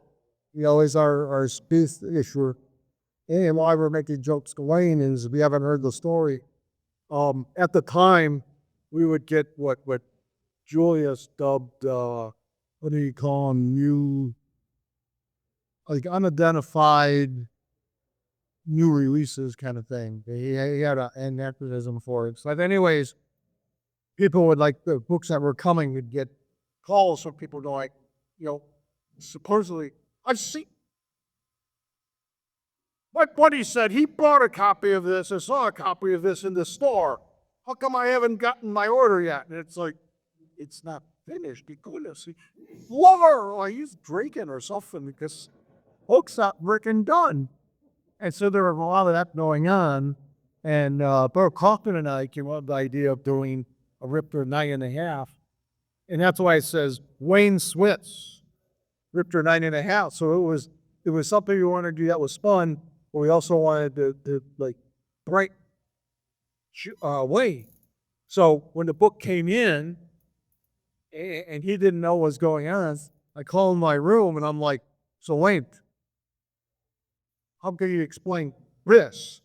Is our space issue. And why we're making jokes to Wayne is we haven't heard the story. At the time, we would get what Julius dubbed, what do you call them, new, like unidentified new releases kind of thing. He had an anachronism for it. So anyways, people would like the books that were coming would get calls from people going, supposedly, I see. My buddy said he bought a copy of this and saw a copy of this in the store. How come I haven't gotten my order yet? And it's like, it's not finished. Because lover, or he's drinking or something because books not freaking done. And so there was a lot of that going on. And Bert Kaufman and I came up with the idea of doing a Rifter 9.5. And that's why it says Wayne Switz, Rifter 9.5. So it was something we wanted to do that was fun, but we also wanted to like bright way. So when the book came in and he didn't know what was going on, I called in my room and I'm like, so Wayne, how can you explain this?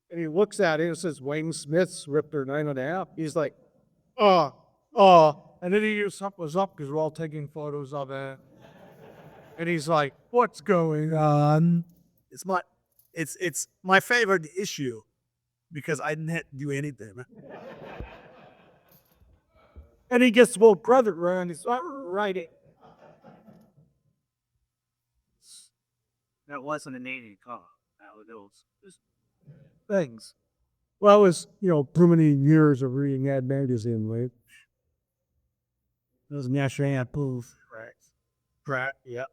And he looks at it and says, Wayne Smith's Rifter 9.5. He's like, and then he knew something was up because we're all taking photos of it. And he's like, what's going on? It's my favorite issue because I didn't do anything. And he gets little brother around. He's writing. That wasn't an 80 car. That was just Things. Well, it was, too many years of reading Ad Magazine, right? those naturally approved. Right, yeah.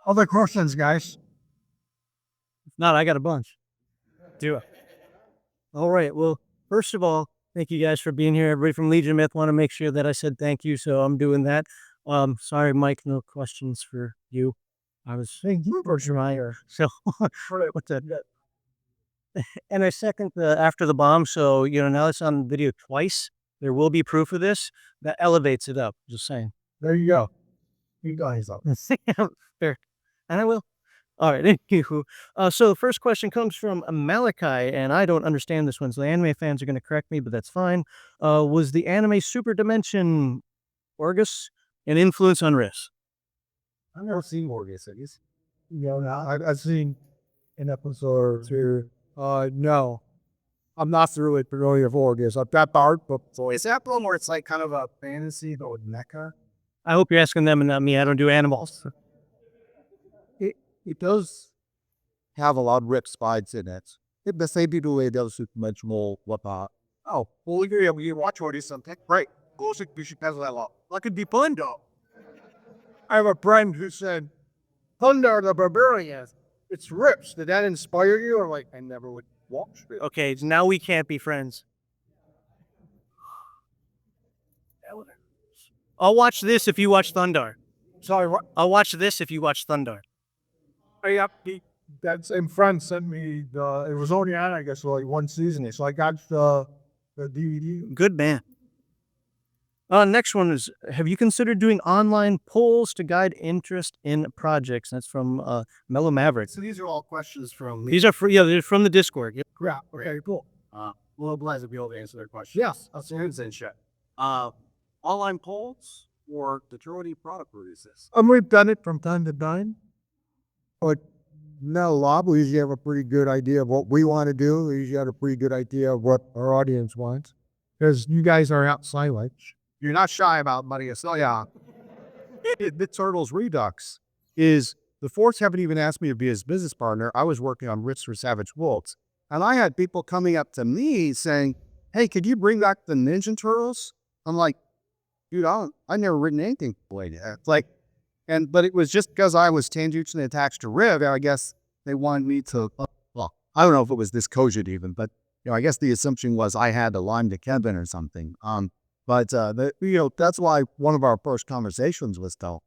Other questions, guys? If not, I got a bunch. Do it. All right. Well, first of all, thank you guys for being here. Everybody from Legion Myth want to make sure that I said thank you, so I'm doing that. Sorry, Mike, no questions for you. I was saying you were Shemaiah. So what's that? And I second the after the bomb. So now it's on video twice. There will be proof of this that elevates it up. Just saying. There you go. You guys up. Fair. And I will. All right, thank you. So the first question comes from Malachi, and I don't understand this one, so the anime fans are going to correct me, but that's fine. Was the anime Super Dimension Orgus an influence on Riss? I've never seen Morgus. I've seen an episode or two. No. I'm not really familiar with Orgus. I've got the art book. So is that one where it's like kind of a fantasy but with mecha? I hope you're asking them and not me. I don't do animals. It does have a lot of rip spides in it. The same people way does much more whatnot. Oh, well, you watch all this something. Right. Go see Bishop has that lot. Like it'd be fun though. I have a friend who said, Thunder the Barbarian. It's rips. Did that inspire you? Or like, I never would Okay, now we can't be friends. I'll watch this if you watch Thunder. Sorry, what? I'll watch this if you watch Thunder. That same friend sent me the. It was only on, I guess, for like one season, so I got the DVD. Good man. Next one is, have you considered doing online polls to guide interest in projects? That's from Mellow Maverick. So these are all questions from me. These are they're from the Discord. Yep. Yeah. Okay. Cool. Well, glad to be able to answer their question. Yes. I'll see who's in shit. Online polls or determining product releases. We've done it from time to time, but not a lot. We usually have a pretty good idea of what we want to do. We usually have a pretty good idea of what our audience wants, because you guys are outside, like. You're not shy about money. So yeah, the Turtles Redux is the Force haven't even asked me to be his business partner. I was working on Rips for Savage Wolves, and I had people coming up to me saying, "Hey, could you bring back the Ninja Turtles?" I'm like, "Dude, I never written anything like that." Like, but it was just because I was tangentially attached to Riv. I guess they wanted me to. Well, I don't know if it was this cogent even, but I guess the assumption was I had a line to Kevin or something. But that's why one of our first conversations was though.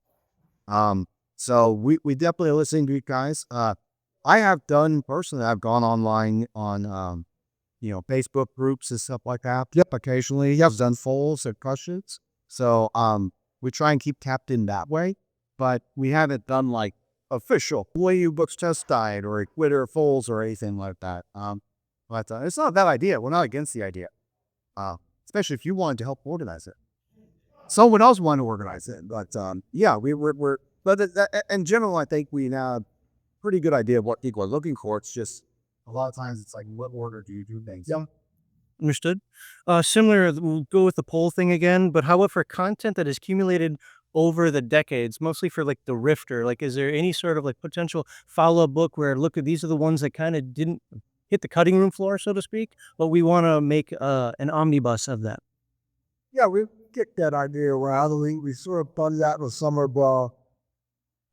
So we definitely are listening to you guys. I have done personally. I've gone online on Facebook groups and stuff like that. Yep, occasionally. I've done polls or questions. So we try and keep tapped in that way, but we haven't done like official Palladium Books test diet or a Twitter polls or anything like that. But it's not a bad idea. We're not against the idea. Especially if you wanted to help organize it. Someone else wanted to organize it. But yeah, but in general, I think we now have a pretty good idea of what people are looking for. It's just a lot of times it's like, what order do you do things? Yeah. Understood. Similar, we'll go with the poll thing again, but how about for content that is accumulated over the decades, mostly for like the Rifter? Like, is there any sort of like potential follow-up book where, look, these are the ones that kind of didn't hit the cutting room floor, so to speak, but we want to make an omnibus of that? Yeah, we kicked that idea around. We sort of done that with some of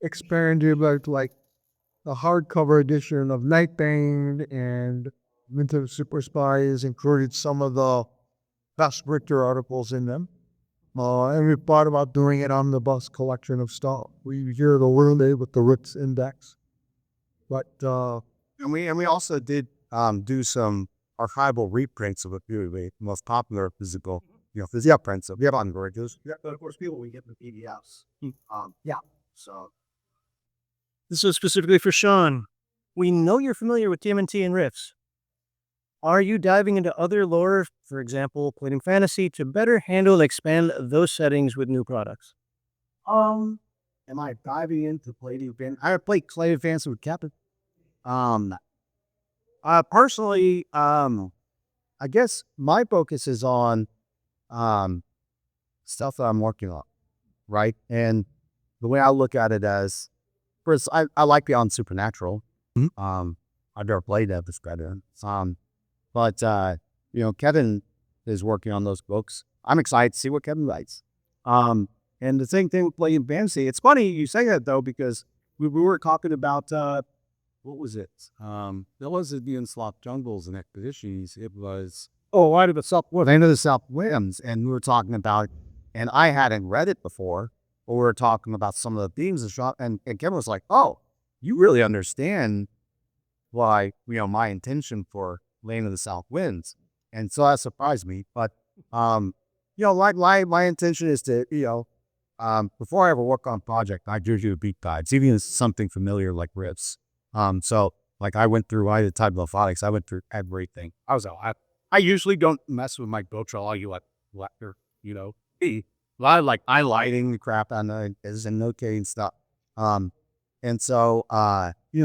expanded like the hardcover edition of Nightbane and Winter Super Spies included some of the best Richter articles in them. And we thought about doing an omnibus collection of stuff. We hear the word with the Ritz Index. But And we also did do some archival reprints of a few of the most popular physical prints of Androids. Yeah, but of course, people we get the PDFs. Yeah. So This is specifically for Sean. We know you're familiar with TMNT and Riffs. Are you diving into other lore, for example, Palladium Fantasy, to better handle and expand those settings with new products? Am I diving into Palladium Fantasy? I played Palladium Fantasy with Kevin. Personally, I guess my focus is on stuff that I'm working on, right? And the way I look at it as, first, I like Beyond Supernatural. I've never played that, it's better. But Kevin is working on those books. I'm excited to see what Kevin writes. And the same thing with Palladium Fantasy. It's funny you say that though, because we were talking about what was it? That wasn't the Enslaved Jungles and Expeditions. It was Light of the South Woods. Land of the South Winds, and we were talking about, and I hadn't read it before, but we were talking about some of the themes and Kevin was like, "Oh, you really understand why my intention for Land of the South Winds," and so that surprised me. But like my intention is to before I ever work on a project, I do deep dives, even if it's something familiar like Rips. So like I did Type Lophonics, I went through everything. I usually don't mess with my books, I'll you like lecture, a lot of like highlighting the crap on the is and notating stuff. And so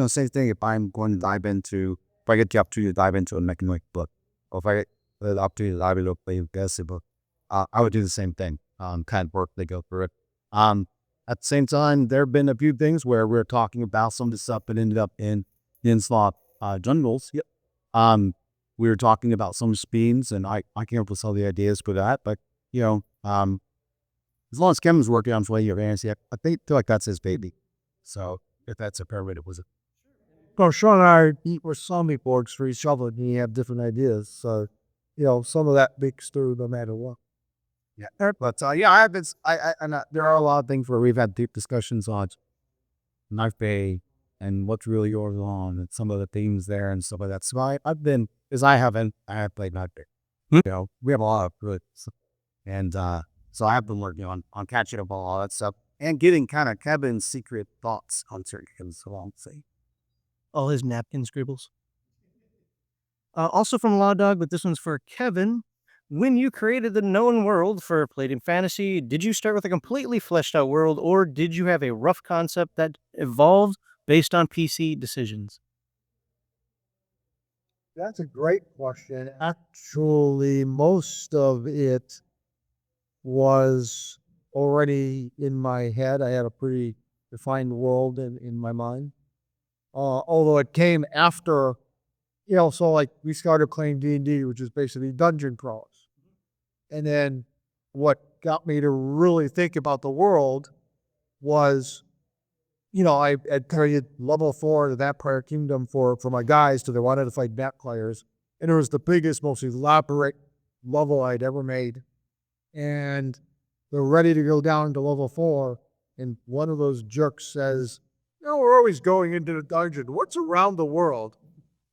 same thing if I'm going to dive into, if I get the opportunity to dive into a mechanic book, or if I get the opportunity to dive into a Palladium Fantasy book, I would do the same thing. Kind of work they go through it. At the same time, there have been a few things where we're talking about some of the stuff that ended up in the Enslaved Jungles. Yep. We were talking about some speeds, and I came up with some of the ideas for that. But as long as Kevin's working on Palladium Fantasy, I feel like that's his baby. So if that's a pyramid, it was Well, Sean and I were zombie boards for each other, and we have different ideas. So, some of that makes through no matter what. Yeah, but yeah, I have been. There are a lot of things where we've had deep discussions on Knife Bay and what's really going on, and some of the themes there and stuff like that. So I've been, because I have played Knife Bay. We have a lot of good, and so I've been working on catching up on all that stuff and getting kind of Kevin's secret thoughts on certain things along the way. All his napkin scribbles. Also from Law Dog, but this one's for Kevin. When you created the known world for Palladium Fantasy, did you start with a completely fleshed out world, or did you have a rough concept that evolved based on PC decisions? That's a great question. Actually, most of it was already in my head. I had a pretty defined world in my mind. Although it came after, so like we started playing D&D, which is basically dungeon crawls. And then what got me to really think about the world was, I had created level 4 of the Vampire Kingdom for my guys, so they wanted to fight bat players. And it was the biggest, most elaborate level I'd ever made. And they're ready to go down to level 4. And one of those jerks says, we're always going into the dungeon. What's around the world?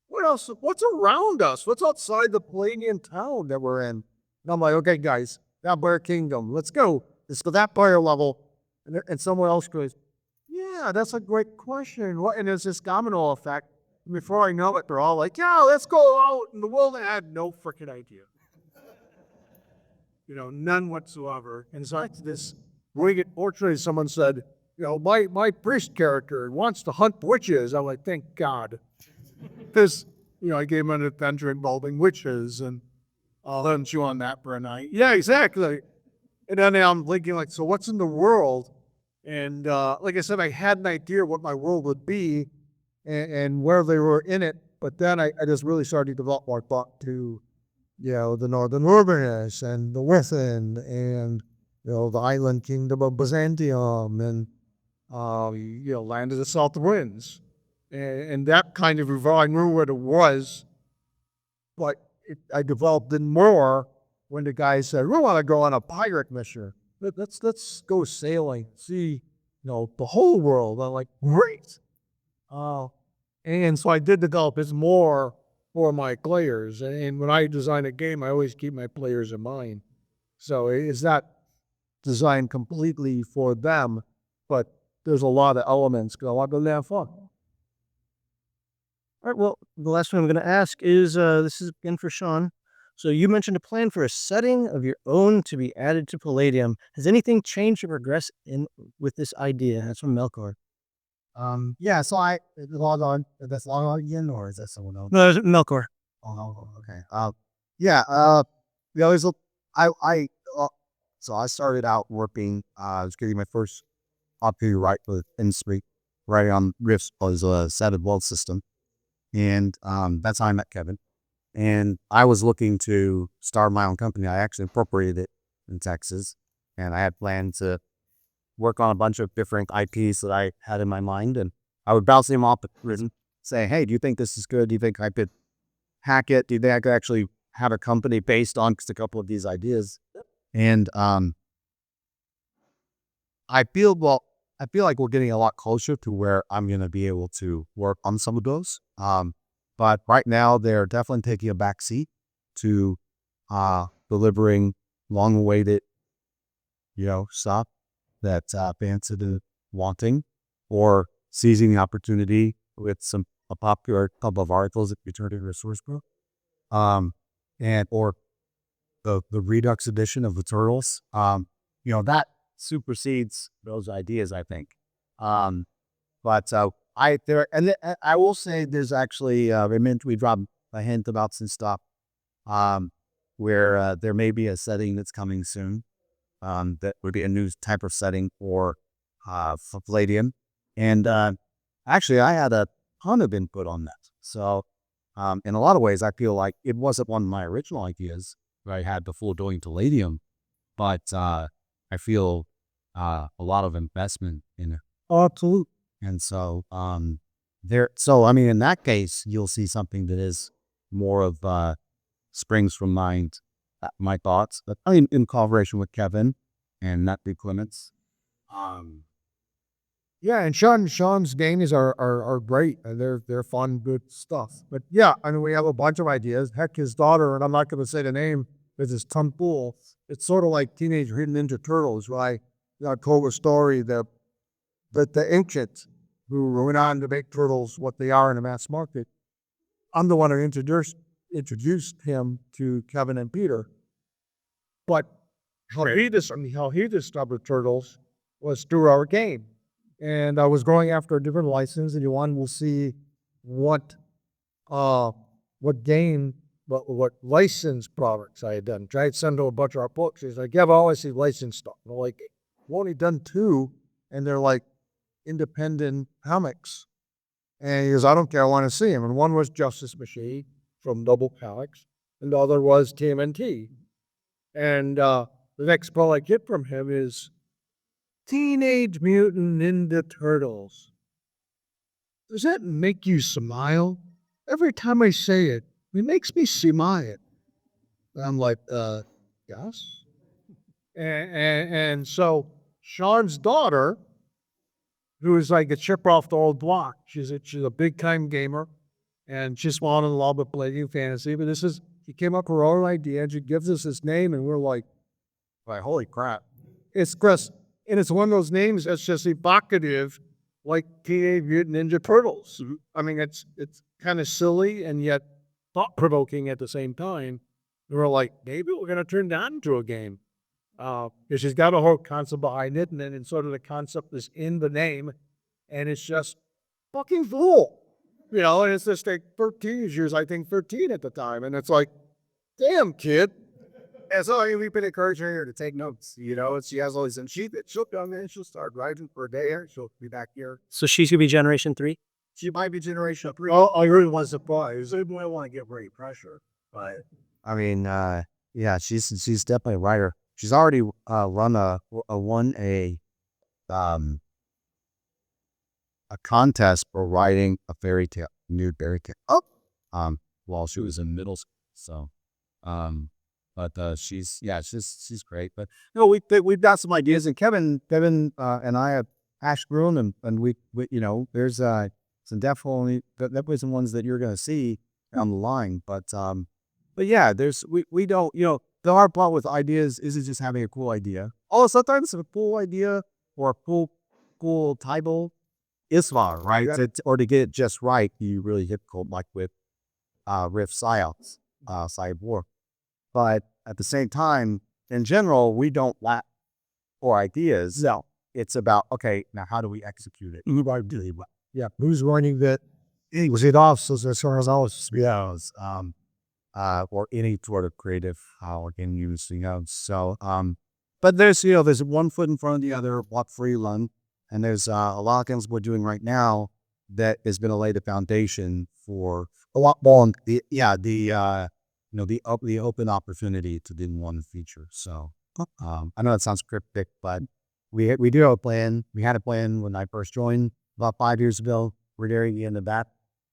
What else? What's around us? What's outside the Palladium town that we're in? And I'm like, okay, guys, Vampire Kingdom, let's go. It's the Vampire level. And someone else goes, yeah, that's a great question. What? And there's this domino effect. And before I know it, they're all like, yeah, let's go out in the world. And I had no freaking idea. None whatsoever. And so fortunately, someone said, my priest character wants to hunt witches. I'm like, thank God. This, I gave him an adventure involving witches, and I'll let him chew on that for a night. Yeah, exactly. And then I'm thinking, so what's in the world? And like I said, I had an idea what my world would be and where they were in it. But then I just really started to develop more thought to, the Northern Wilderness and the Within and, the island kingdom of Byzantium and, land of the South Winds. And that kind of evolved. I knew what it was, but I developed it more when the guy said, we want to go on a pirate mission. Let's go sailing, see, the whole world. I'm like, great. And so I did develop it more for my players. And when I design a game, I always keep my players in mind. So it's not designed completely for them, but there's a lot of elements because I want them to have fun. All right, well, the last one I'm going to ask is, this is again for Sean. So you mentioned a plan for a setting of your own to be added to Palladium. Has anything changed or progressed with this idea? That's from Melkor. Yeah, so log on. That's log on again, or is that someone else? No, Melkor. Oh, okay. Yeah. There's so I started out working. I was getting my first opportunity to write with Industry, writing on Riffs was a set of world system, and that's how I met Kevin. And I was looking to start my own company. I actually incorporated it in Texas, and I had planned to work on a bunch of different IPs that I had in my mind, and I would bounce them off the prison, say, hey, do you think this is good? Do you think I could hack it? Do you think I could actually have a company based on just a couple of these ideas? And I feel like we're getting a lot closer to where I'm going to be able to work on some of those. But right now they're definitely taking a back seat to delivering long-awaited, stuff that fans have been wanting, or seizing the opportunity with a popular couple of articles that we turned into a source book, or the Redux edition of the Turtles. That supersedes those ideas, I think. But I will say there's actually we dropped a hint about some stuff where there may be a setting that's coming soon. That would be a new type of setting for Palladium. And actually, I had a ton of input on that. So in a lot of ways, I feel like it wasn't one of my original ideas that I had before going to Palladium, but I feel a lot of investment in it. Absolutely. And so, there. So I mean, in that case, you'll see something that is more of springs from my thoughts. But I mean, in collaboration with Kevin and not the Clements. Yeah, and Sean's games are great. And they're fun, good stuff. But yeah, I mean, we have a bunch of ideas. Heck, his daughter, and I'm not going to say the name, is this Pool. It's sort of like Teenage Mutant Ninja Turtles, right? I told a story that the ancients who went on to make turtles what they are in the mass market. I'm the one who introduced him to Kevin and Peter. But how he discovered turtles was through our game. And I was going after a different license, and you wanted to see what licensed products I had done. Tried to send him a bunch of our books. He's like, yeah, but I always see licensed stuff. And I'm like, I've only done 2, and they're like independent comics. And he goes, I don't care, I want to see them. And one was Justice Machine from Double Comics, and the other was TMNT. And the next pull I get from him is Teenage Mutant Ninja Turtles. Does that make you smile? Every time I say it, it makes me smile. I'm like, yes. And so Sean's daughter, who is like a chip off the old block, she's a big time gamer, and she's fallen in love with Palladium Fantasy. But she came up with her own idea, and she gives us this name, and we're like, holy crap. It's Chris. And it's one of those names that's just evocative, like Teenage Mutant Ninja Turtles. I mean, it's kind of silly and yet thought-provoking at the same time. And we're like, maybe we're going to turn that into a game. Because she's got a whole concept behind it, and then sort of the concept is in the name, and it's just fucking cool. You know, and it's just like 13 years, I think 13 at the time. And it's like, damn, kid. And so we've been encouraging her to take notes, you know, and she has all these, and she'll come in, she'll start writing for a day, and she'll be back here. So she's gonna be Generation 3? She might be Generation 3. Oh, I really was surprised. I don't want to get very pressure, but I mean, yeah, she's definitely a writer. She's already won a contest for writing a fairy tale, nude fairy tale. While she was in middle school. So, but she's great. But no, we've got some ideas, and Kevin and I have hashed through them, and we you know, there's some definitely some ones that you're gonna see on the line. But yeah, we don't, you know, the hard part with ideas isn't just having a cool idea. Oh, sometimes a cool idea or a cool title is far, right? Or to get it just right, you really hit cold, like with Rift Psyops, Cyborg. But at the same time, in general, we don't lack for ideas. no. It's about, okay, now how do we execute it? Yeah, who's running that? Was it officers as far as I was? Or any sort of creative how again use, you know. So but there's one foot in front of the other, walk free run, and there's a lot of things we're doing right now that is going to lay the foundation for a lot more the open opportunity to do one feature. So I know that sounds cryptic, but we do have a plan. We had a plan when I first joined about 5 years ago. We're nearing the end of that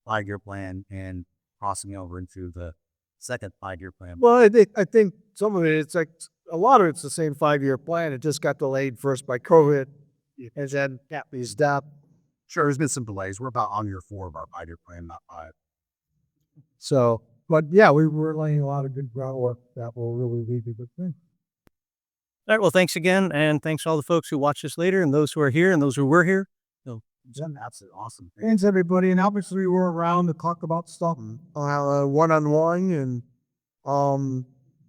5-year plan and crossing over into the second 5-year plan. Well, I think some of it's like a lot of it's the same 5-year plan. It just got delayed first by COVID, and then got these up. Sure, there's been some delays. We're about on year 4 of our 5-year plan, not 5. So, but yeah, we're laying a lot of good groundwork that will really lead to good things. All right. Well, thanks again. And thanks to all the folks who watch this later and those who are here and those who were here. Absolutely awesome. Thanks, everybody. And obviously, we're around to talk about stuff one-on-one, and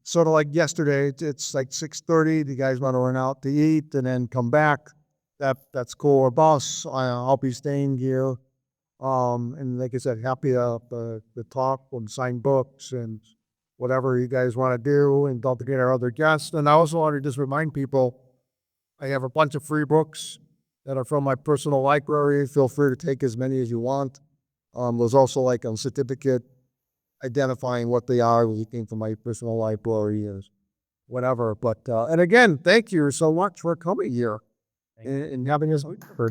sort of like yesterday, it's like 6:30. The guys want to run out to eat and then come back. That's cool. Our boss, I'll be staying here. And like I said, happy to talk and sign books and whatever you guys want to do, and don't forget our other guests. And I also want to just remind people, I have a bunch of free books that are from my personal library. Feel free to take as many as you want. There's also like a certificate identifying what they are, looking from my personal library and whatever. But and again, thank you so much for coming here and having us for